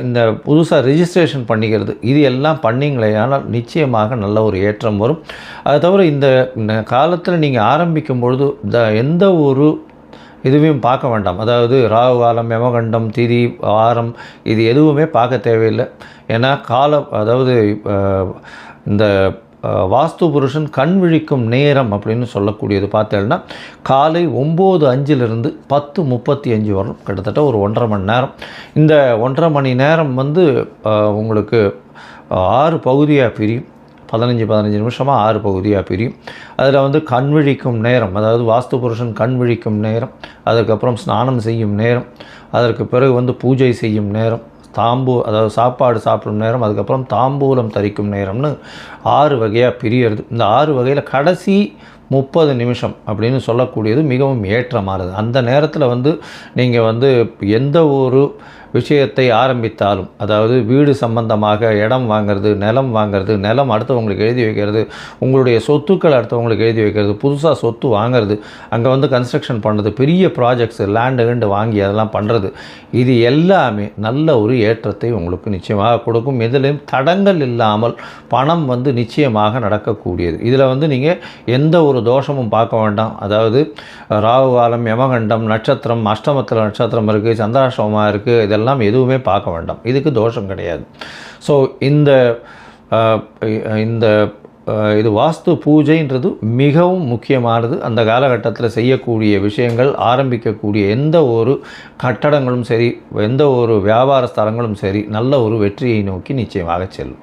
இந்த புதுசாக ரிஜிஸ்ட்ரேஷன் பண்ணிக்கிறது, இது எல்லாம் பண்ணிங்களேனால் நிச்சயமாக நல்ல ஒரு ஏற்றம் வரும். அது தவிர இந்த காலத்தில் நீங்கள் ஆரம்பிக்கும் பொழுது எந்த ஒரு இதுவையும் பார்க்க வேண்டாம். அதாவது ராகு காலம், யமகண்டம், திதி, வாரம், இது எதுவுமே பார்க்க தேவையில்லை. ஏன்னா அதாவது இந்த வாஸ்து புருஷன் கண் விழிக்கும் நேரம் அப்படின்னு சொல்லக்கூடியது பார்த்தேன்னா காலை 9:05 10:35 வரும், கிட்டத்தட்ட ஒரு 1.5 மணி நேரம். இந்த 1.5 மணி நேரம் வந்து உங்களுக்கு 6 பகுதியாக பிரியும். 15 நிமிஷமாக 6 பகுதியாக பிரியும். அதில் வந்து கண் விழிக்கும் நேரம், அதாவது வாஸ்து புருஷன் கண் விழிக்கும் நேரம், அதுக்கப்புறம் ஸ்நானம் செய்யும் நேரம், அதற்கு பிறகு வந்து பூஜை செய்யும் நேரம், அதாவது சாப்பாடு சாப்பிடும் நேரம், அதுக்கப்புறம் தாம்பூலம் தரிக்கும் நேரம்னு 6 வகையாக பிரியறது. இந்த 6 வகையில் கடைசி 30 நிமிஷம் அப்படின்னு சொல்லக்கூடியது மிகவும் ஏற்றமானது. அந்த நேரத்தில் வந்து நீங்கள் வந்து எந்த ஒரு விஷயத்தை ஆரம்பித்தாலும், அதாவது வீடு சம்பந்தமாக இடம் வாங்கிறது, நிலம் வாங்கிறது, நிலம் அடுத்தவங்களுக்கு எழுதி வைக்கிறது, உங்களுடைய சொத்துக்கள் அடுத்தவங்களுக்கு எழுதி வைக்கிறது, புதுசாக சொத்து வாங்கிறது, அங்கே வந்து கன்ஸ்ட்ரக்ஷன் பண்ணுறது, பெரிய ப்ராஜெக்ட்ஸ் லேண்டு வாங்கி அதெல்லாம் பண்ணுறது, இது எல்லாமே நல்ல ஒரு ஏற்றத்தை உங்களுக்கு நிச்சயமாக கொடுக்கும். இதிலும் தடங்கள் இல்லாமல் பணம் வந்து நிச்சயமாக நடக்கக்கூடியது. இதில் வந்து நீங்கள் எந்த ஒரு தோஷமும் பார்க்க வேண்டாம். அதாவது ராகு காலம், யமகண்டம், நட்சத்திரம், அஷ்டமத்தில் நட்சத்திரம் இருக்குது, சந்திராஷ்டமமாக இருக்குது, இதெல்லாம் எதுவுமே பார்க்க வேண்டாம். இதுக்கு தோஷம் கிடையாது. ஸோ இது வாஸ்து பூஜைன்றது மிகவும் முக்கியமானது. அந்த காலகட்டத்தில் செய்யக்கூடிய விஷயங்கள், ஆரம்பிக்கக்கூடிய எந்த ஒரு கட்டடங்களும் சரி, எந்த ஒரு வியாபார ஸ்தலங்களும் சரி, நல்ல ஒரு வெற்றியை நோக்கி நிச்சயமாக செல்லும்.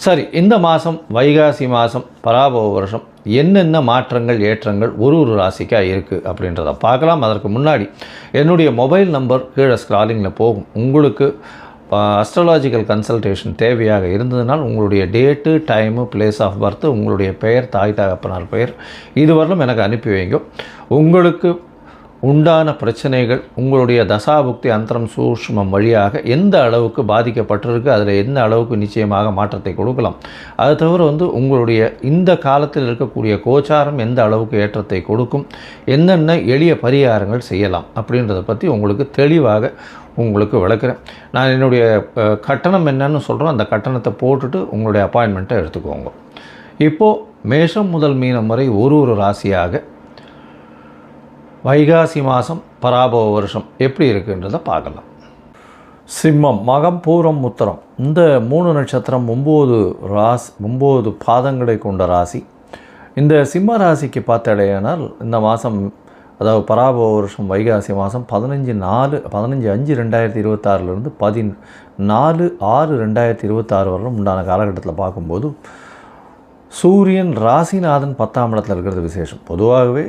சரி, இந்த மாதம் வைகாசி மாதம் பராபவ வருஷம் என்னென்ன மாற்றங்கள், ஏற்றங்கள் ஒரு ராசிக்காக இருக்குது அப்படின்றத பார்க்கலாம். அதற்கு முன்னாடி என்னுடைய மொபைல் நம்பர் கீழே ஸ்க்ராலிங்கில் போகும். உங்களுக்கு அஸ்ட்ராலாஜிக்கல் கன்சல்டேஷன் தேவையாக இருந்ததுனால் உங்களுடைய date, time, place of birth, உங்களுடைய பெயர், தாய் தகப்பனார் பெயர், இதுவரையிலும் எனக்கு அனுப்பி வைங்க. உங்களுக்கு உண்டான பிரச்சனைகள், உங்களுடைய தசாபுக்தி அந்தரம் சூஷ்மம் வழியாக எந்த அளவுக்கு பாதிக்கப்பட்டிருக்கு, அதில் எந்த அளவுக்கு நிச்சயமாக மாற்றத்தை கொடுக்கலாம், அது தவிர வந்து உங்களுடைய இந்த காலத்தில் இருக்கக்கூடிய கோச்சாரம் எந்த அளவுக்கு ஏற்றத்தை கொடுக்கும், என்னென்ன எளிய பரிகாரங்கள் செய்யலாம் அப்படின்றத பற்றி உங்களுக்கு தெளிவாக உங்களுக்கு விளக்குறேன். நான் என்னுடைய கட்டணம் என்னன்னு சொல்கிறோம், அந்த கட்டணத்தை போட்டுட்டு உங்களுடைய அப்பாயின்மெண்ட்டை எடுத்துக்கோங்க. இப்போது மேஷம் முதல் மீனம் வரை ஒரு ராசியாக வைகாசி மாதம் பராபவ வருஷம் எப்படி இருக்குன்றதை பார்க்கலாம். சிம்மம், மகம், பூரம், உத்தரம் இந்த 3 நட்சத்திரம் 9 பாதங்களை கொண்ட ராசி. இந்த சிம்ம ராசிக்கு பார்த்தாலேயானால் இந்த மாதம், அதாவது பராபவ வருஷம் வைகாசி மாதம் 15/5/2026 14/6/2026 வரலும் உண்டான காலகட்டத்தில் பார்க்கும்போது சூரியன் ராசிநாதன் 10ஆம் இடத்துல இருக்கிறது விசேஷம். பொதுவாகவே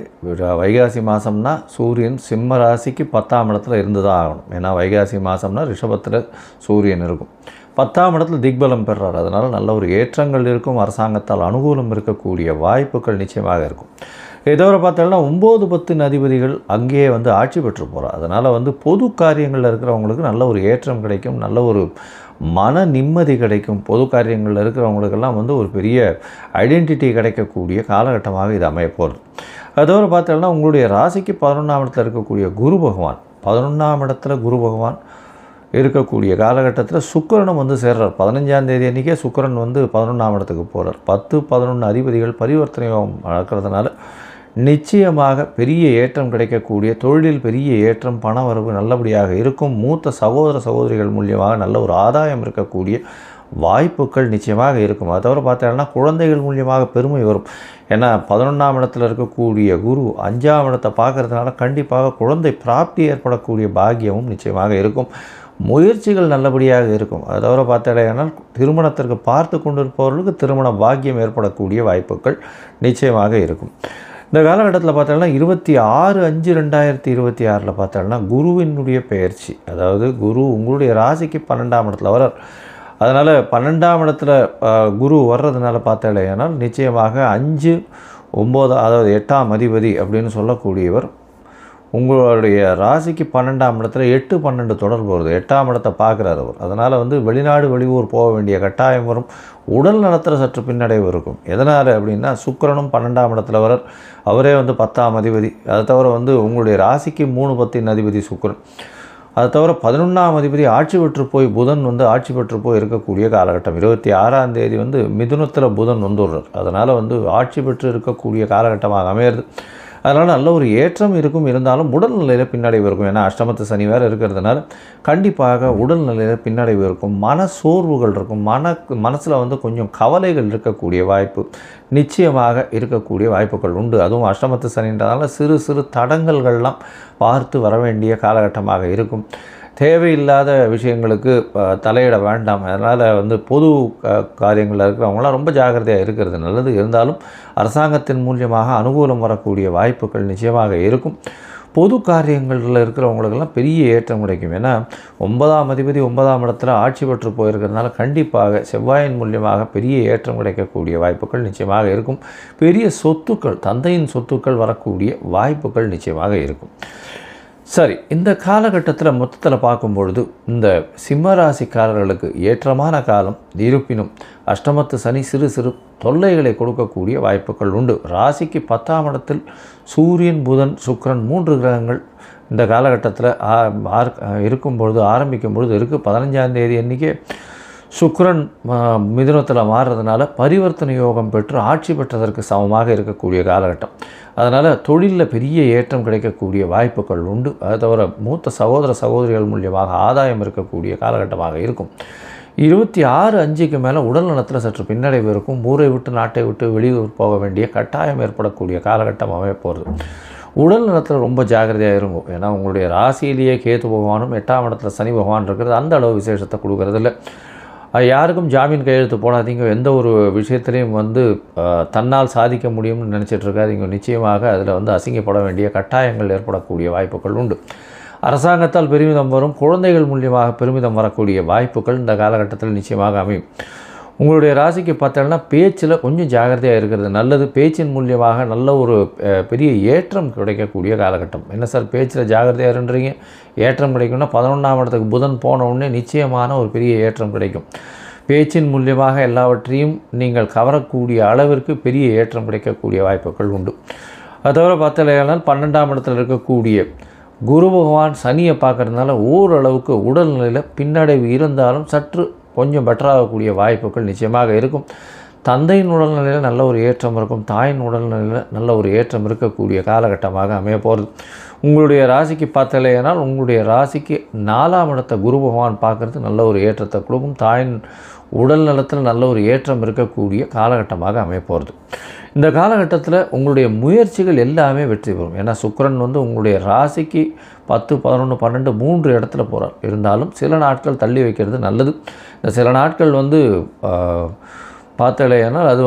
வைகாசி மாதம்னா சூரியன் சிம்ம ராசிக்கு 10ஆம் இடத்துல இருந்து தான் ஆகணும். ஏன்னா வைகாசி மாதம்னா ரிஷபத்தில் சூரியன் இருக்கும், 10ஆம் இடத்துல திக்பலம் பெறுறார். அதனால் நல்ல ஒரு ஏற்றங்கள் இருக்கும், அரசாங்கத்தால் அனுகூலம் இருக்கக்கூடிய வாய்ப்புகள் நிச்சயமாக இருக்கும். இதோ பார்த்தோம்னா 9-10 அதிபதிகள் அங்கேயே ஆட்சி பெற்று போகிறார். அதனால் பொது காரியங்களில் இருக்கிறவங்களுக்கு நல்ல ஒரு ஏற்றம் கிடைக்கும், நல்ல ஒரு மன நிம்மதி கிடைக்கும். பொது காரியங்களில் இருக்கிறவங்களுக்கெல்லாம் ஒரு பெரிய ஐடென்டிட்டி கிடைக்கக்கூடிய காலகட்டமாக இது அமைய போகிறது. அதோடு பார்த்தோம்னா உங்களுடைய ராசிக்கு 11ஆம் இடத்துல இருக்கக்கூடிய குரு பகவான், 11ஆம் இடத்துல குரு பகவான் இருக்கக்கூடிய காலகட்டத்தில் சுக்கிரனும் சேர்றார். 15ஆம் தேதி அன்றைக்கே சுக்கிரன் 11ஆம் இடத்துக்கு போகிறார். 10-11 அதிபதிகள் பரிவர்த்தனையும் நடக்கிறதுனால நிச்சயமாக பெரிய ஏற்றம் கிடைக்கக்கூடிய, தொழிலில் பெரிய ஏற்றம், பண வரவு நல்லபடியாக இருக்கும். மூத்த சகோதரிகள் மூலியமாக நல்ல ஒரு ஆதாயம் இருக்கக்கூடிய வாய்ப்புகள் நிச்சயமாக இருக்கும். அதை தவிர பார்த்தோம்னா குழந்தைகள் மூலியமாக பெருமை வரும். ஏன்னா 11ஆம் இடத்துல இருக்கக்கூடிய குரு 5ஆம் இடத்தை பார்க்கறதுனால கண்டிப்பாக குழந்தை பிராப்தி ஏற்படக்கூடிய பாக்கியமும் நிச்சயமாக இருக்கும். முயற்சிகள் நல்லபடியாக இருக்கும். அதை தவிர பார்த்தாலேயானால் திருமணத்திற்கு பார்த்து கொண்டிருப்பவர்களுக்கு திருமண பாக்கியம் ஏற்படக்கூடிய வாய்ப்புகள் நிச்சயமாக இருக்கும். இந்த காலகட்டத்தில் பார்த்தோம்னா 26/5/2026 பார்த்தோம்னா குருவினுடைய பெயர்ச்சி, அதாவது குரு உங்களுடைய ராசிக்கு 12ஆம் இடத்துல வர்றார். அதனால் 12ஆம் இடத்துல குரு வர்றதுனால பார்த்தாலேயானால் நிச்சயமாக 5, 9 அதாவது 8ஆம் அதிபதி அப்படின்னு சொல்லக்கூடியவர் உங்களுடைய ராசிக்கு 12ஆம் இடத்துல 8-12 தொடர்பு வருது. 8ஆம் இடத்தை பார்க்குறார் அவர். அதனால் வெளிநாடு வெளியூர் போக வேண்டிய கட்டாயம் வரும். உடல் நலத்தில் சற்று பின்னடைவு இருக்கும். எதனால் அப்படின்னா சுக்கிரனும் 12ஆம் இடத்துல வரார். அவரே 10ஆம் அதிபதி. அதை தவிர உங்களுடைய ராசிக்கு 3-10 அதிபதி சுக்கிரன். அதை தவிர 11ஆம் அதிபதி ஆட்சி பெற்று போய் புதன் ஆட்சி பெற்று போய் இருக்கக்கூடிய காலகட்டம். 26ஆம் தேதி மிதுனத்தில் புதன் வந்துடுறார். அதனால் ஆட்சி பெற்று இருக்கக்கூடிய காலகட்டமாக அமையிறது. அதனால் நல்ல ஒரு ஏற்றம் இருக்கும். இருந்தாலும் உடல்நிலையில் பின்னடைவு இருக்கும். ஏன்னா அஷ்டமத்து சனி வேறு இருக்கிறதுனால கண்டிப்பாக உடல்நிலையில் பின்னடைவு இருக்கும். மன சோர்வுகள் இருக்கும். மனசில் கொஞ்சம் கவலைகள் இருக்கக்கூடிய வாய்ப்பு நிச்சயமாக இருக்கக்கூடிய வாய்ப்புகள் உண்டு. அதுவும் அஷ்டமத்து சனின்றதால சிறு சிறு தடங்கல்கள்லாம் பார்த்து வர வேண்டிய காலகட்டமாக இருக்கும். தேவையில்லாத விஷயங்களுக்கு தலையிட வேண்டாம். அதனால் பொது காரியங்களில் இருக்கிறவங்களாம் ரொம்ப ஜாக்கிரதையாக இருக்கிறது நல்லது. இருந்தாலும் அரசாங்கத்தின் மூலியமாக அனுகூலம் வரக்கூடிய வாய்ப்புகள் நிச்சயமாக இருக்கும். பொது காரியங்களில் இருக்கிறவங்களுக்கெல்லாம் பெரிய ஏற்றம் கிடைக்கும். ஏன்னா 9ஆம் அதிபதி 9ஆம் இடத்துல ஆட்சி பெற்று போயிருக்கிறதுனால கண்டிப்பாக செவ்வாயின் மூலியமாக பெரிய ஏற்றம் கிடைக்கக்கூடிய வாய்ப்புகள் நிச்சயமாக இருக்கும். பெரிய சொத்துக்கள், தந்தையின் சொத்துக்கள் வரக்கூடிய வாய்ப்புகள் நிச்சயமாக இருக்கும். சரி, இந்த காலகட்டத்தில் மொத்தத்தில் பார்க்கும்பொழுது இந்த சிம்மராசிக்காரர்களுக்கு ஏற்றமான காலம். இருப்பினும் அஷ்டமத்து சனி சிறு சிறு தொல்லைகளை கொடுக்கக்கூடிய வாய்ப்புகள் உண்டு. ராசிக்கு 10ஆம் இடத்தில் சூரியன், புதன், சுக்கிரன் 3 கிரகங்கள் இந்த காலகட்டத்தில் ஆரம்பிக்கும் பொழுது இருக்குது. 15ஆம் தேதி அன்றைக்கே சுக்கிரன் மிதுனத்தில் மாறுறதுனால பரிவர்த்தனை யோகம் பெற்று ஆட்சி பெற்றதற்கு சமமாக இருக்கக்கூடிய காலகட்டம். அதனால் தொழிலில் பெரிய ஏற்றம் கிடைக்கக்கூடிய வாய்ப்புகள் உண்டு. அதை தவிர மூத்த சகோதரிகள் மூலியமாக ஆதாயம் இருக்கக்கூடிய காலகட்டமாக இருக்கும். 26/5க்கு மேலே உடல் நலத்தில் சற்று பின்னடைவு இருக்கும். ஊரை விட்டு நாட்டை விட்டு வெளியூர் போக வேண்டிய கட்டாயம் ஏற்படக்கூடிய காலகட்டம் அமைய போகிறது. உடல் நலத்தில் ரொம்ப ஜாக்கிரதையாக இருக்கும். ஏன்னா உங்களுடைய ராசியிலேயே கேது பகவானும் 8ஆம் இடத்துல சனி பகவான் இருக்கிறது அந்த அளவு விசேஷத்தை கொடுக்கறதில்ல. யாருக்கும் ஜாமீன் கையெழுத்து போடாதீங்க. எந்த ஒரு விஷயத்துலையும் தன்னால் சாதிக்க முடியும்னு நினச்சிட்ருக்காதீங்க. நிச்சயமாக அதில் அசிங்கப்பட வேண்டிய கட்டாயங்கள் ஏற்படக்கூடிய வாய்ப்புகள் உண்டு. அரசாங்கத்தால் பெருமிதம் வரும். குழந்தைகள் மூலியமாக பெருமிதம் வரக்கூடிய வாய்ப்புகள் இந்த காலகட்டத்தில் நிச்சயமாக அமையும். உங்களுடைய ராசிக்கு பார்த்தோம்னா பேச்சில் கொஞ்சம் ஜாகிரதையாக இருக்கிறது நல்லது. பேச்சின் மூலியமாக நல்ல ஒரு பெரிய ஏற்றம் கிடைக்கக்கூடிய காலகட்டம். என்ன சார் பேச்சில் ஜாகிரதையாக இருன்றீங்க, ஏற்றம் கிடைக்கும்னா 11ஆம் இடத்துக்கு புதன் போன உடனே நிச்சயமான ஒரு பெரிய ஏற்றம் கிடைக்கும். பேச்சின் மூலியமாக எல்லாவற்றையும் நீங்கள் கவரக்கூடிய அளவிற்கு பெரிய ஏற்றம் கிடைக்கக்கூடிய வாய்ப்புகள் உண்டு. அது தவிர பார்த்தலையானால் 12ஆம் இடத்தில் இருக்கக்கூடிய குரு பகவான் சனியை பார்க்கறதுனால ஓரளவுக்கு உடல்நிலையில் பின்னடைவு இருந்தாலும் சற்று கொஞ்சம் பெட்டராகக்கூடிய வாய்ப்புகள் நிச்சயமாக இருக்கும். தந்தையின் உடல்நிலையில் நல்ல ஒரு ஏற்றம் இருக்கும், தாயின் உடல்நிலையில் நல்ல ஒரு ஏற்றம் இருக்கக்கூடிய காலகட்டமாக அமைய போகிறது. உங்களுடைய ராசிக்கு பார்த்தலையானால் உங்களுடைய ராசிக்கு 4ஆம் இடத்தை குரு பகவான் பார்க்குறது நல்ல ஒரு ஏற்றத்தை கொடுக்கும். தாயின் உடல் நலத்தில் நல்ல ஒரு ஏற்றம் இருக்கக்கூடிய காலகட்டமாக அமைய போகிறது. இந்த காலகட்டத்தில் உங்களுடைய முயற்சிகள் எல்லாமே வெற்றி பெறும். ஏன்னா சுக்கிரன் உங்களுடைய ராசிக்கு 10, 11, 12 3 இடத்துல போகிறார். இருந்தாலும் சில நாட்கள் தள்ளி வைக்கிறது நல்லது. இந்த சில நாட்கள் பார்த்தலையானால் அது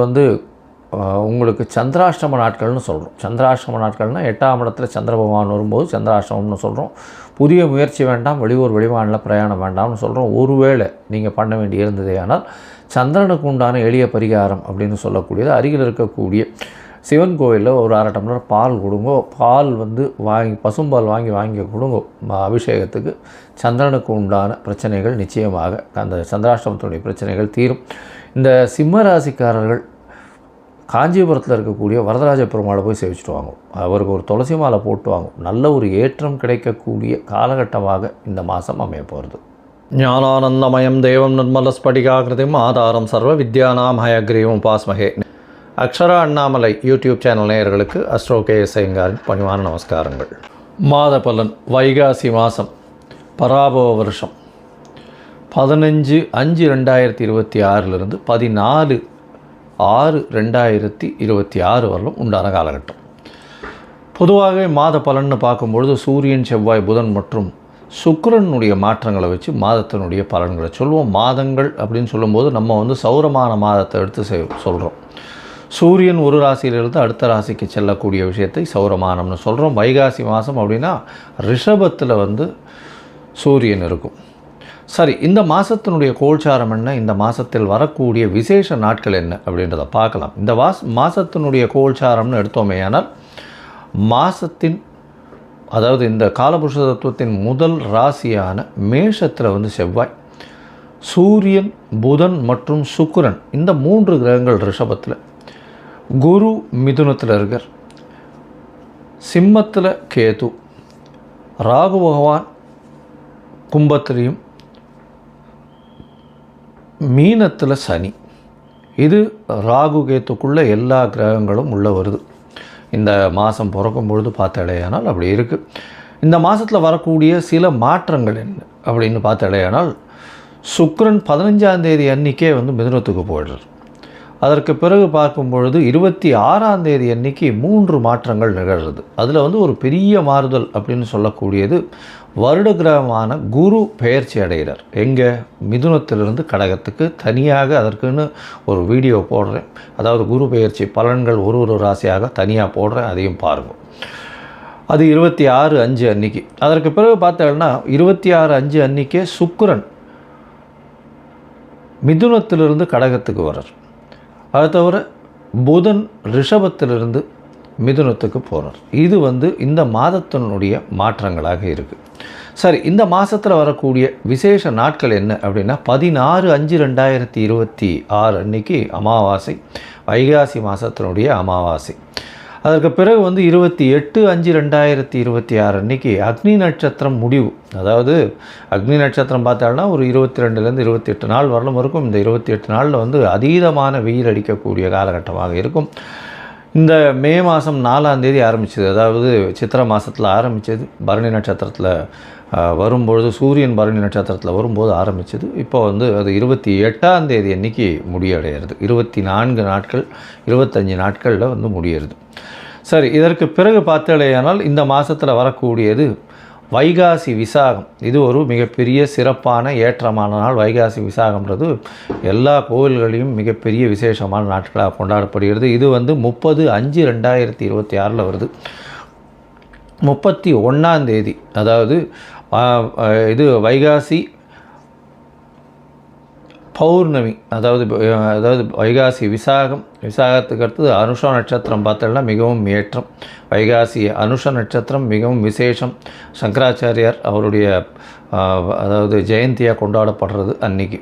உங்களுக்கு சந்திராஷ்டம நாட்கள்னு சொல்கிறோம். சந்திராஷ்டம நாட்கள்னால் 8ஆம் இடத்துல சந்திர பகவான் வரும்போது சந்திராஷ்டமம்னு சொல்கிறோம். புதிய முயற்சி வேண்டாம், வெளியூர் வெளிமாநில பிரயாணம் வேண்டாம்னு சொல்கிறோம். ஒருவேளை நீங்கள் பண்ண வேண்டி இருந்ததே ஆனால் சந்திரனுக்கு உண்டான எளிய பரிகாரம் அப்படின்னு சொல்லக்கூடியது அருகில் இருக்கக்கூடிய சிவன் கோயிலில் ஒரு 1/2 டம்ளர் பால் கொடுங்கோ. பால் வாங்கி பசும்பால் வாங்கி கொடுங்கோ அபிஷேகத்துக்கு. சந்திரனுக்கு உண்டான பிரச்சனைகள் நிச்சயமாக அந்த சந்திராஷ்டமத்தினுடைய பிரச்சனைகள் தீரும். இந்த சிம்ம ராசிக்காரர்கள் காஞ்சிபுரத்தில் இருக்கக்கூடிய வரதராஜ பெருமாளை போய் சேவிச்சுட்டு வாங்க. அவருக்கு ஒரு துளசி மாலை போட்டு வாங்க. நல்ல ஒரு ஏற்றம் கிடைக்கக்கூடிய காலகட்டமாக இந்த மாதம் அமைய போகிறது. ஞானானந்தமயம் தேவம் நிர்மலஸ்படிகாகிருதிம் ஆதாரம் சர்வ வித்யானாம் ஹயக்ரீவம் உபாஸ்மஹே. அக்ஷரா அண்ணாமலை யூடியூப் சேனல் நேயர்களுக்கு அஸ்ட்ரோ KS ஐயங்காரின் பணிவான நமஸ்காரங்கள். மாத பலன் வைகாசி மாதம் பராபவ வருஷம் 15/5/2026 14/6/2026 வரலும் உண்டான காலகட்டம். பொதுவாகவே மாத பலன்னு பார்க்கும்பொழுது சூரியன், செவ்வாய், புதன் மற்றும் சுக்கிரனுடைய மாற்றங்களை வச்சு மாதத்தினுடைய பலன்களை சொல்லுவோம். மாதங்கள் அப்படின்னு சொல்லும்போது நம்ம சௌரமான மாதத்தை எடுத்து சொல்கிறோம். சூரியன் ஒரு ராசியிலிருந்து அடுத்த ராசிக்கு செல்லக்கூடிய விஷயத்தை சௌரமானம்னு சொல்கிறோம். வைகாசி மாதம் அப்படின்னா ரிஷபத்தில் சூரியன் இருக்கும். சரி, இந்த மாதத்தினுடைய கோல்சாரம் என்ன, இந்த மாதத்தில் வரக்கூடிய விசேஷ நாட்கள் என்ன அப்படின்றத பார்க்கலாம். இந்த மாதத்தினுடைய கோல்சாரம்னு எடுத்தோமே ஆனால் மாதத்தின் அதாவது இந்த காலபுருஷ தத்துவத்தின் முதல் ராசியான மேஷத்தில் செவ்வாய், சூரியன், புதன் மற்றும் சுக்கிரன் இந்த 3 கிரகங்கள் ரிஷபத்தில், குரு மிதுனத்தில் இருக்கார், சிம்மத்தில் கேது, ராகு பகவான் கும்பத்திலையும், மீனத்தில் சனி. இது ராகு கேத்துக்குள்ளே எல்லா கிரகங்களும் உள்ளே வருது. இந்த மாதம் பிறக்கும் பொழுது பார்த்தாலேயானால் அப்படி இருக்குது. இந்த மாதத்தில் வரக்கூடிய சில மாற்றங்கள் என்ன அப்படின்னு பார்த்தாலேயானால் சுக்கிரன் 15ஆம் தேதி அன்றைக்கே மிதுனத்துக்கு போயிடுறார். அதற்கு பிறகு பார்க்கும் பொழுது 26ஆம் தேதி அன்றைக்கி 3 மாற்றங்கள் நிகழ்கிறது. அதில் ஒரு பெரிய மாறுதல் அப்படின்னு சொல்லக்கூடியது வருட கிரகமான குரு பெயர்ச்சி அடைகிறார். எங்கே? மிதுனத்திலிருந்து கடகத்துக்கு. தனியாக அதற்குன்னு ஒரு வீடியோ போடுறேன். அதாவது குரு பெயர்ச்சி பலன்கள் ஒரு ராசியாக தனியாக போடுறேன், அதையும் பாருங்கள். அது 26/5 அன்றைக்கி. அதற்கு பிறகு பார்த்தோம்னா 26/5 அன்றைக்கே சுக்கிரன் மிதுனத்திலிருந்து கடகத்துக்கு வர்றார். அது தவிர புதன் ரிஷபத்திலிருந்து மிதுனத்துக்கு போகிறார். இது இந்த மாதத்தினுடைய மாற்றங்களாக இருக்குது. சரி, இந்த மாதத்தில் வரக்கூடிய விசேஷ நாட்கள் என்ன அப்படின்னா 16/5/2026 அன்றைக்கி அமாவாசை, வைகாசி மாதத்தினுடைய அமாவாசை. அதற்கு பிறகு 28/5/2026 அன்றைக்கி அக்னி நட்சத்திரம் முடிவு. அதாவது அக்னி நட்சத்திரம் பார்த்தாலும் ஒரு 22லேருந்து 28 நாள் வரலும் இருக்கும். இந்த 28 நாளில் அதீதமான வெயில் அடிக்கக்கூடிய காலகட்டமாக இருக்கும். இந்த மே மாதம் 4ஆம் தேதி ஆரம்பித்தது, அதாவது சித்திரை மாதத்தில் ஆரம்பித்தது, பரணி நட்சத்திரத்தில் வரும்பொழுது, சூரியன் பரணி நட்சத்திரத்தில் வரும்போது ஆரம்பித்தது. இப்போ அது 28ஆம் தேதி அன்றைக்கி முடிவடைகிறது. 24 நாட்கள் 25 நாட்களில் முடியறது. சரி, இதற்கு பிறகு பார்த்தாலேயானால் இந்த மாதத்தில் வரக்கூடியது வைகாசி விசாகம். இது ஒரு மிகப்பெரிய சிறப்பான ஏற்றமான நாள். வைகாசி விசாகம்ன்றது எல்லா கோவில்களையும் மிகப்பெரிய விசேஷமான நாட்களாக கொண்டாடப்படுகிறது. இது 30/5/2026 வருது. 31ஆம் தேதி, அதாவது இது வைகாசி பௌர்ணமி, அதாவது வைகாசி விசாகத்துக்கு அடுத்தது அனுஷ நட்சத்திரம் பார்த்தோம்னா மிகவும் ஏற்றம். வைகாசி அனுஷ நட்சத்திரம் மிகவும் விசேஷம். சங்கராச்சாரியார் அவருடைய அதாவது ஜெயந்தியாக கொண்டாடப்படுறது அன்றைக்கி.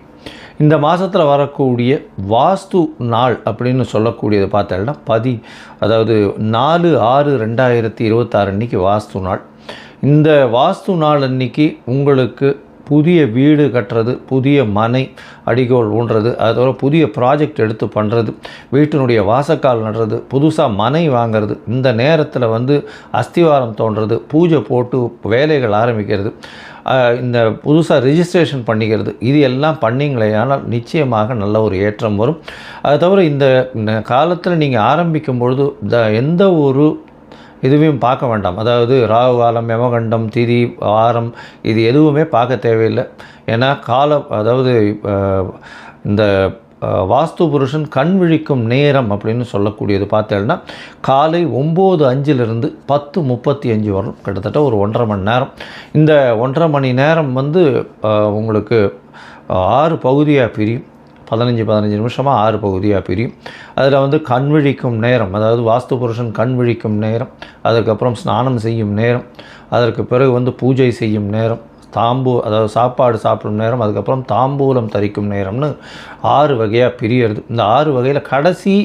இந்த மாதத்தில் வரக்கூடிய வாஸ்து நாள் அப்படின்னு சொல்லக்கூடியது பார்த்தோம்னா அதாவது 4/6/2026 அன்றைக்கி வாஸ்து நாள். இந்த வாஸ்து நாள் அன்றைக்கி உங்களுக்கு புதிய வீடு கட்டுறது, புதிய மனை அடிகோல் ஊன்றது, அதோட புதிய ப்ராஜெக்ட் எடுத்து பண்ணுறது, வீட்டினுடைய வாசக்கால் நடுறது, புதுசாக மனை வாங்கிறது, இந்த நேரத்தில் வந்து அஸ்திவாரம் தோன்றது, பூஜை போட்டு வேலைகள் ஆரம்பிக்கிறது, இந்த புதுசாக ரிஜிஸ்ட்ரேஷன் பண்ணிக்கிறது, இது எல்லாம் பண்ணிங்களேயானால் நிச்சயமாக நல்ல ஒரு ஏற்றம் வரும். அது தவிர இந்த காலத்தில் நீங்கள் ஆரம்பிக்கும் பொழுது எந்த ஒரு இதுவையும் பார்க்க வேண்டாம். அதாவது ராகு காலம், யமகண்டம், திதி, வாரம், இது எதுவுமே பார்க்க தேவையில்லை. ஏன்னா அதாவது இந்த வாஸ்து புருஷன் கண் விழிக்கும் நேரம் அப்படின்னு சொல்லக்கூடியது பார்த்தேன்னா காலை 9:05 10:35 வரும், கிட்டத்தட்ட ஒரு 1.5 மணி நேரம். இந்த 1.5 மணி நேரம் வந்து உங்களுக்கு 6 பகுதியாக பிரியும். 15 நிமிஷமாக 6 பகுதியாக பிரியும். அதில் வந்து கண் விழிக்கும் நேரம், அதாவது வாஸ்து புருஷன் கண் விழிக்கும் நேரம், அதுக்கப்புறம் ஸ்நானம் செய்யும் நேரம், அதற்கு பிறகு வந்து பூஜை செய்யும் நேரம், அதாவது சாப்பாடு சாப்பிடும் நேரம், அதுக்கப்புறம் தாம்பூலம் தரிக்கும் நேரம்னு 6 வகையாக பிரியறது. இந்த 6 வகையில் கடைசி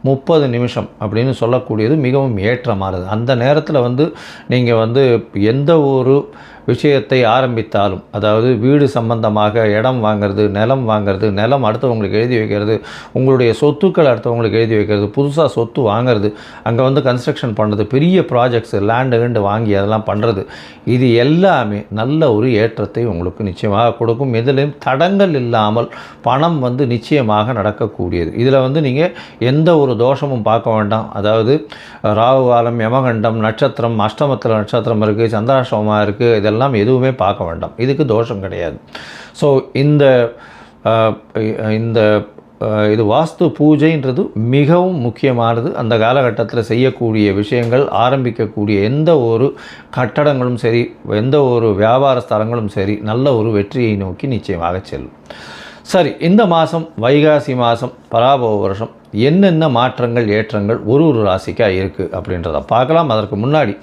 30 நிமிஷம் அப்படின்னு சொல்லக்கூடியது மிகவும் ஏற்றமானது. அந்த நேரத்தில் வந்து நீங்கள் வந்து எந்த ஒரு விஷயத்தை ஆரம்பித்தாலும், அதாவது வீடு சம்பந்தமாக இடம் வாங்கிறது, நிலம் வாங்கிறது, நிலம் அடுத்தவங்களுக்கு எழுதி வைக்கிறது, உங்களுடைய சொத்துக்கள் அடுத்தவங்களுக்கு எழுதி வைக்கிறது, புதுசாக சொத்து வாங்கிறது, அங்கே வந்து கன்ஸ்ட்ரக்ஷன் பண்ணுறது, பெரிய ப்ராஜெக்ட்ஸ் லேண்டு வாங்கி அதெல்லாம் பண்ணுறது, இது எல்லாமே நல்ல ஒரு ஏற்றத்தை உங்களுக்கு நிச்சயமாக கொடுக்கும். இதிலும் தடங்கள் இல்லாமல் பணம் வந்து நிச்சயமாக நடக்கக்கூடியது. இதில் வந்து நீங்கள் எந்த ஒரு தோஷமும் பார்க்க வேண்டாம். அதாவது ராகு காலம், யமகண்டம், நட்சத்திரம், அஷ்டமத்தில் நட்சத்திரம் இருக்குது, சந்திராஷ்டமமாக இருக்குது, இதெல்லாம் எதுவுமே பார்க்க வேண்டாம். இதுக்கு தோஷம் கிடையாது. ஸோ இது வாஸ்து பூஜைன்றது மிகவும் முக்கியமானது. அந்த காலகட்டத்தில் செய்யக்கூடிய விஷயங்கள், ஆரம்பிக்கக்கூடிய எந்த ஒரு கட்டடங்களும் சரி, எந்த ஒரு வியாபார ஸ்தலங்களும் சரி, நல்ல ஒரு வெற்றியை நோக்கி நிச்சயமாக செல்லும். சரி, இந்த மாதம் வைகாசி மாதம் பராபவ வருஷம் என்னென்ன மாற்றங்கள், ஏற்றங்கள் ஒரு ராசிக்காக இருக்குது அப்படின்றத பார்க்கலாம். அதற்கு முன்னாடி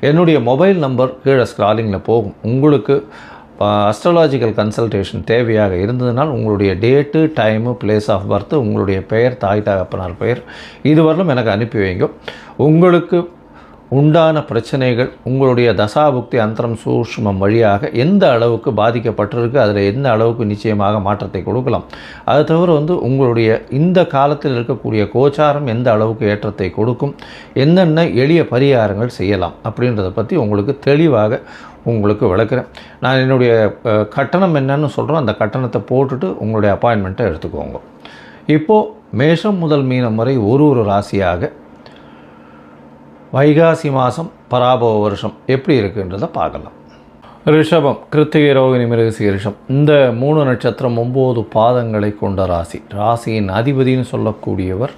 என்னுடைய மொபைல் நம்பர் கீழே ஸ்க்ராலிங்கில் போகும். உங்களுக்கு அஸ்ட்ராலாஜிக்கல் கன்சல்டேஷன் தேவையாக இருந்ததுனால் உங்களுடைய date, time, place of birth, உங்களுடைய பெயர், தாய் தகப்பனார் பெயர், இதுவரையிலும் எனக்கு அனுப்பி வைங்க. உங்களுக்கு உண்டான பிரச்சனைகள், உங்களுடைய தசாபுக்தி அந்தரம் சூஷ்மம் வழியாக எந்த அளவுக்கு பாதிக்கப்பட்டிருக்கு, அதில் எந்த அளவுக்கு நிச்சயமாக மாற்றத்தை கொடுக்கலாம், அது தவிர வந்து உங்களுடைய இந்த காலத்தில் இருக்கக்கூடிய கோச்சாரம் எந்த அளவுக்கு ஏற்றத்தை கொடுக்கும், என்னென்ன எளிய பரிகாரங்கள் செய்யலாம் அப்படின்றத பற்றி உங்களுக்கு தெளிவாக உங்களுக்கு விளக்குறேன். நான் என்னுடைய கட்டணம் என்னன்னு சொல்கிறோம், அந்த கட்டணத்தை போட்டுட்டு உங்களுடைய அப்பாயின்மெண்ட்டை எடுத்துக்கோங்க. இப்போது மேஷம் முதல் மீனம் வரை ஒரு ராசியாக வைகாசி மாதம் பராபவ வருஷம் எப்படி இருக்குன்றதை பார்க்கலாம். ரிஷபம், கிருத்திகை, ரோகிணி, மிருகசீரிஷம், இந்த 3 நட்சத்திரம் 9 பாதங்களை கொண்ட ராசி. ராசியின் அதிபதினு சொல்லக்கூடியவர்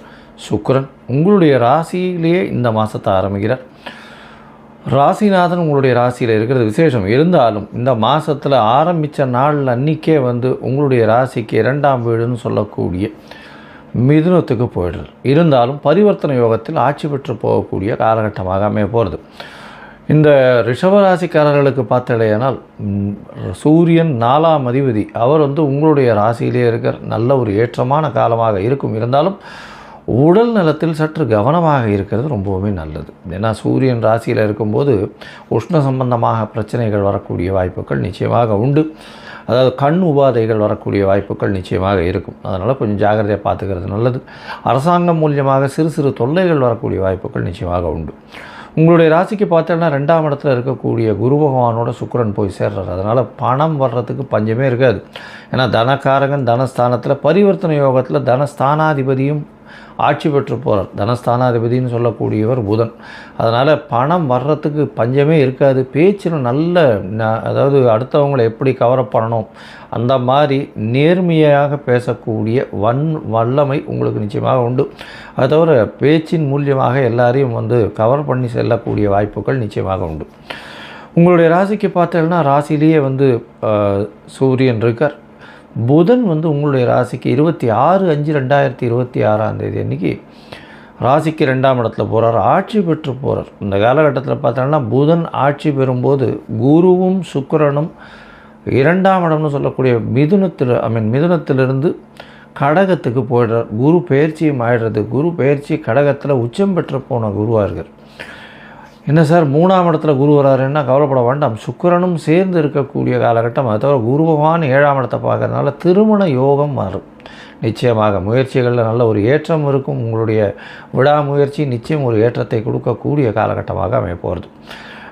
சுக்கிரன். உங்களுடைய ராசியிலேயே இந்த மாதத்தை ஆரம்பிக்கிறார். ராசிநாதன் உங்களுடைய ராசியில் இருக்கிறது விசேஷம். இருந்தாலும் இந்த மாதத்தில் ஆரம்பித்த நாள் அன்றைக்கே வந்து உங்களுடைய ராசிக்கு 2ஆம் வீடுன்னு சொல்லக்கூடிய மிதுனத்துக்கு போயிடுறது. இருந்தாலும் பரிவர்த்தனை யோகத்தில் ஆட்சி பெற்று போகக்கூடிய காலகட்டமாக அமைய போகிறது. இந்த ரிஷபராசிக்காரர்களுக்கு பார்த்தடையானால் சூரியன் 4ஆம் அதிபதி, அவர் வந்து உங்களுடைய ராசியிலே இருக்கிற நல்ல ஒரு ஏற்றமான காலமாக இருக்கும். இருந்தாலும் உடல் நலத்தில் சற்று கவனமாக இருக்கிறது ரொம்பவுமே நல்லது. ஏன்னா சூரியன் ராசியில் இருக்கும்போது உஷ்ண சம்பந்தமாக பிரச்சனைகள் வரக்கூடிய வாய்ப்புகள் நிச்சயமாக உண்டு. அதாவது கண் உபாதைகள் வரக்கூடிய வாய்ப்புகள் நிச்சயமாக இருக்கும். அதனால் கொஞ்சம் ஜாகிரதையாக பார்த்துக்கிறது நல்லது. அரசாங்கம் மூலியமாக சிறு தொல்லைகள் வரக்கூடிய வாய்ப்புகள் நிச்சயமாக உண்டு. உங்களுடைய ராசிக்கு பார்த்தோன்னா 2ஆம் இடத்துல இருக்கக்கூடிய குரு பகவானோட சுக்கிரன் போய் சேர்றார். அதனால் பணம் வர்றதுக்கு பஞ்சமே இருக்காது. ஏன்னா தனக்காரகன் தனஸ்தானத்தில், பரிவர்த்தனை யோகத்தில் தனஸ்தானாதிபதியும் ஆட்சி பெற்று போகிறார். தனஸ்தானாதிபதினு சொல்லக்கூடியவர் புதன். அதனால் பணம் வர்றதுக்கு பஞ்சமே இருக்காது. பேச்சில் நல்ல அதாவது அடுத்தவங்களை எப்படி கவரப் பண்ணணும் அந்த மாதிரி நேர்மையாக பேசக்கூடிய வல்லமை உங்களுக்கு நிச்சயமாக உண்டு. அது தவிர பேச்சின் மூலியமாக எல்லாரையும் வந்து கவர் பண்ணி செல்லக்கூடிய வாய்ப்புகள் நிச்சயமாக உண்டு. உங்களுடைய ராசிக்கு பார்த்தீங்கன்னா ராசியிலேயே வந்து சூரியன் இருக்கார். புதன் வந்து உங்களுடைய ராசிக்கு 26/5/2026 அன்றைக்கி ராசிக்கு 2ஆம் இடத்துல போகிறார், ஆட்சி பெற்று போகிறார். இந்த காலகட்டத்தில் பார்த்தோன்னா புதன் ஆட்சி பெறும்போது குருவும் சுக்கிரனும் 2ஆம் இடம்னு சொல்லக்கூடிய மிதுனத்திலிருந்து கடகத்துக்கு போயிடுறார். குரு பெயர்ச்சியும் ஆயிடுறது. குரு பெயர்ச்சி கடகத்தில் உச்சம் பெற்று போன குருவார்கள். என்ன சார் 3ஆம் இடத்துல குரு வராருன்னா கவலைப்பட வேண்டாம். சுக்கிரனும் சேர்ந்து இருக்கக்கூடிய காலகட்டம். அது தவிர குரு பகவான் 7ஆம் இடத்தை பார்க்கறதுனால திருமண யோகம் வரும். நிச்சயமாக முயற்சிகளில் நல்ல ஒரு ஏற்றம் இருக்கும். உங்களுடைய விடாமுயற்சி நிச்சயம் ஒரு ஏற்றத்தை கொடுக்கக்கூடிய காலகட்டமாக அமையப்போகிறது.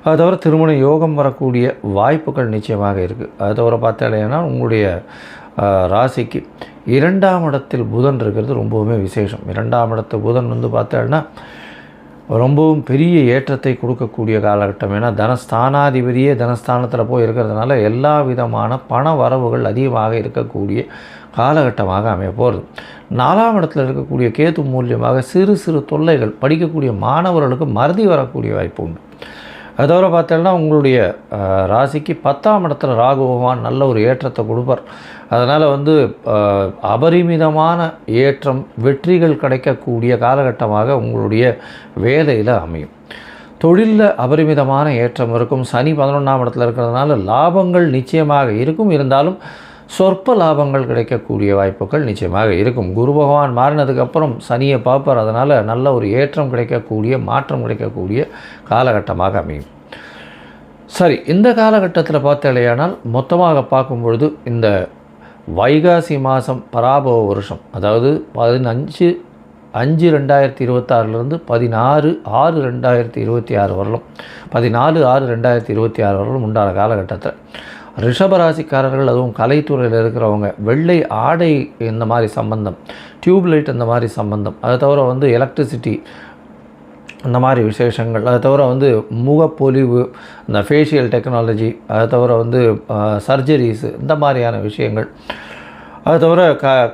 அது தவிர திருமண யோகம் வரக்கூடிய வாய்ப்புகள் நிச்சயமாக இருக்குது. அது தவிர பார்த்தாலேன்னா உங்களுடைய ராசிக்கு 2ஆம் இடத்தில் புதன் இருக்கிறது ரொம்பவுமே விசேஷம். 2ஆம் இடத்து புதன் பார்த்தோன்னா ரொம்பவும் பெரிய ஏற்றத்தை கொடுக்கக்கூடிய காலகட்டம். ஏன்னா தனஸ்தானாதிபதியே தனஸ்தானத்தில் போய் இருக்கிறதுனால எல்லா விதமான பண வரவுகள் அதிகமாக இருக்கக்கூடிய காலகட்டமாக அமைய போகிறது. 4ஆம் இடத்துல இருக்கக்கூடிய கேது மூலியமாக சிறு சிறு தொல்லைகள் படிக்கக்கூடிய மாணவர்களுக்கு மறதி வரக்கூடிய வாய்ப்பு உண்டு. அது தவிர பார்த்தோன்னா உங்களுடைய ராசிக்கு 10ஆம் இடத்துல ராகு பகவான் நல்ல ஒரு ஏற்றத்தை கொடுப்பார். அதனால் அபரிமிதமான ஏற்றம் வெற்றிகள் கிடைக்கக்கூடிய காலகட்டமாக உங்களுடைய வேலையில் அமையும். தொழிலில் அபரிமிதமான ஏற்றம் இருக்கும். சனி 11ஆம் இடத்துல இருக்கிறதுனால லாபங்கள் நிச்சயமாக இருக்கும். இருந்தாலும் சொற்ப லாபங்கள் கிடைக்கக்கூடிய வாய்ப்புகள் நிச்சயமாக இருக்கும். குரு பகவான் மாறினதுக்கப்புறம் சனியை பார்ப்பார். அதனால் நல்ல ஒரு ஏற்றம் கிடைக்கக்கூடிய மாற்றம் கிடைக்கக்கூடிய காலகட்டமாக அமையும். சரி, இந்த காலகட்டத்தில் பார்த்தாலேயானால் மொத்தமாக பார்க்கும்பொழுது இந்த வைகாசி மாதம் பராபவ வருஷம், அதாவது 15/5/2026 16/6/2026 வரலும் 14/6/2026 வரலும் உண்டான காலகட்டத்தில் ரிஷபராசிக்காரர்கள், அதுவும் கலைத்துறையில் இருக்கிறவங்க, வெள்ளை ஆடை இந்த மாதிரி சம்பந்தம், டியூப்லைட் இந்த மாதிரி சம்பந்தம், அதை தவிர எலக்ட்ரிசிட்டி இந்த மாதிரி விசேஷங்கள், அதை தவிர முகப்பொலிவு, இந்த ஃபேஷியல் டெக்னாலஜி, அதை தவிர சர்ஜரிஸு இந்த மாதிரியான விஷயங்கள், அது தவிர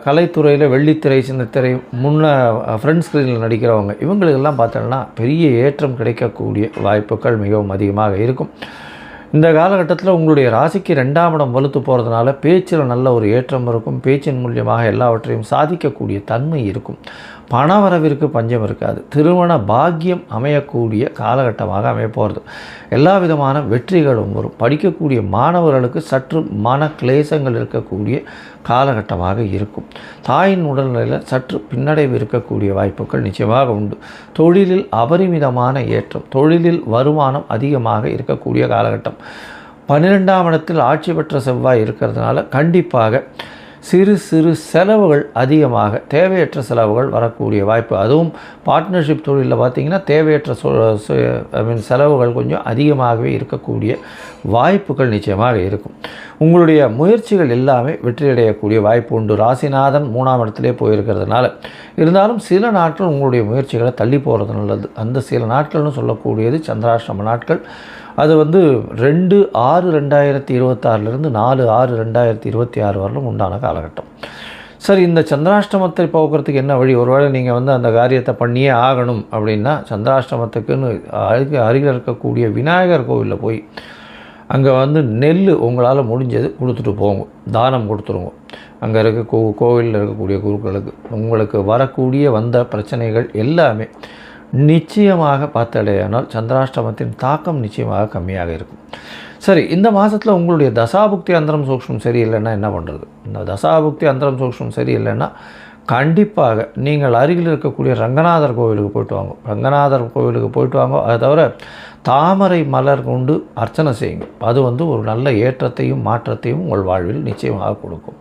கலைத்துறையில் வெள்ளித்திரை, சின்னத்திரை, ஃப்ரண்ட் ஸ்க்ரீனில் நடிக்கிறவங்க, இவங்களுக்கெல்லாம் பார்த்தோன்னா பெரிய ஏற்றம் கிடைக்கக்கூடிய வாய்ப்புகள் மிகவும் அதிகமாக இருக்கும். இந்த காலகட்டத்தில் உங்களுடைய ராசிக்கு 2ஆம் இடம் வலுத்து போகிறதுனால பேச்சில் நல்ல ஒரு ஏற்றம் இருக்கும். பேச்சின் மூலியமாக எல்லாவற்றையும் சாதிக்கக்கூடிய தன்மை இருக்கும். பணவரவிற்கு பஞ்சம் இருக்காது. திருமண பாக்கியம் அமையக்கூடிய காலகட்டமாக அமையப்போகிறது. எல்லா விதமான வெற்றிகளும் வரும். படிக்கக்கூடிய மாணவர்களுக்கு சற்று மன கிளேசங்கள் இருக்கக்கூடிய காலகட்டமாக இருக்கும். தாயின் உடல்நிலையில் சற்று பின்னடைவு இருக்கக்கூடிய வாய்ப்புகள் நிச்சயமாக உண்டு. தொழிலில் அபரிமிதமான ஏற்றம், தொழிலில் வருமானம் அதிகமாக இருக்கக்கூடிய காலகட்டம். 12ஆம் இடத்தில் ஆட்சி பெற்ற செவ்வாய் இருக்கிறதுனால கண்டிப்பாக சிறு சிறு செலவுகள் அதிகமாக, தேவையற்ற செலவுகள் வரக்கூடிய வாய்ப்பு. அதுவும் பார்ட்னர்ஷிப் தொழிலில் பார்த்திங்கன்னா தேவையற்ற செலவுகள் கொஞ்சம் அதிகமாகவே இருக்கக்கூடிய வாய்ப்புகள் நிச்சயமாக இருக்கும். உங்களுடைய முயற்சிகள் எல்லாமே வெற்றியடையக்கூடிய வாய்ப்பு உண்டு. ராசிநாதன் 3ஆம் இடத்திலே போயிருக்கிறதுனால இருந்தாலும் சில நாட்கள் உங்களுடைய முயற்சிகளை தள்ளி போகிறது நல்லது. அந்த சில நாட்கள்னு சொல்லக்கூடியது சந்திராஷ்டம நாட்கள். அது 2/6/2026 4/6/2026 வரலும் உண்டான காலகட்டம். சரி, இந்த சந்திராஷ்டமத்தை போக்குறதுக்கு என்ன வழி? ஒருவேளை நீங்கள் அந்த காரியத்தை பண்ணியே ஆகணும் அப்படின்னா சந்திராஷ்டமத்துக்குன்னு அருகில் இருக்கக்கூடிய விநாயகர் கோவிலில் போய் அங்கே நெல் உங்களால் முடிஞ்சது கொடுத்துட்டு போங்க, தானம் கொடுத்துருங்க. அங்கே இருக்க கோவிலில் இருக்கக்கூடிய குருக்களுக்கு உங்களுக்கு வரக்கூடிய வந்த பிரச்சனைகள் எல்லாமே நிச்சயமாக பார்த்தடையானால் சந்திராஷ்டமத்தின் தாக்கம் நிச்சயமாக கம்மியாக இருக்கும். சரி, இந்த மாதத்தில் உங்களுடைய தசாபுக்தி அந்தரம் சூக்ஷ்மம் சரியில்லைன்னா என்ன பண்ணுறது? இந்த தசாபுக்தி அந்தரம் சூக்ஷ்மம் சரியில்லைன்னா கண்டிப்பாக நீங்கள் அருகில் இருக்கக்கூடிய ரங்கநாதர் கோவிலுக்கு போய்ட்டு வாங்க. ரங்கநாதர் கோவிலுக்கு போய்ட்டு வாங்க. அதை தவிர தாமரை மலர் கொண்டு அர்ச்சனை செய்யுங்க. அது ஒரு நல்ல ஏற்றத்தையும் மாற்றத்தையும் உங்கள் வாழ்வில் நிச்சயமாக கொடுக்கும்.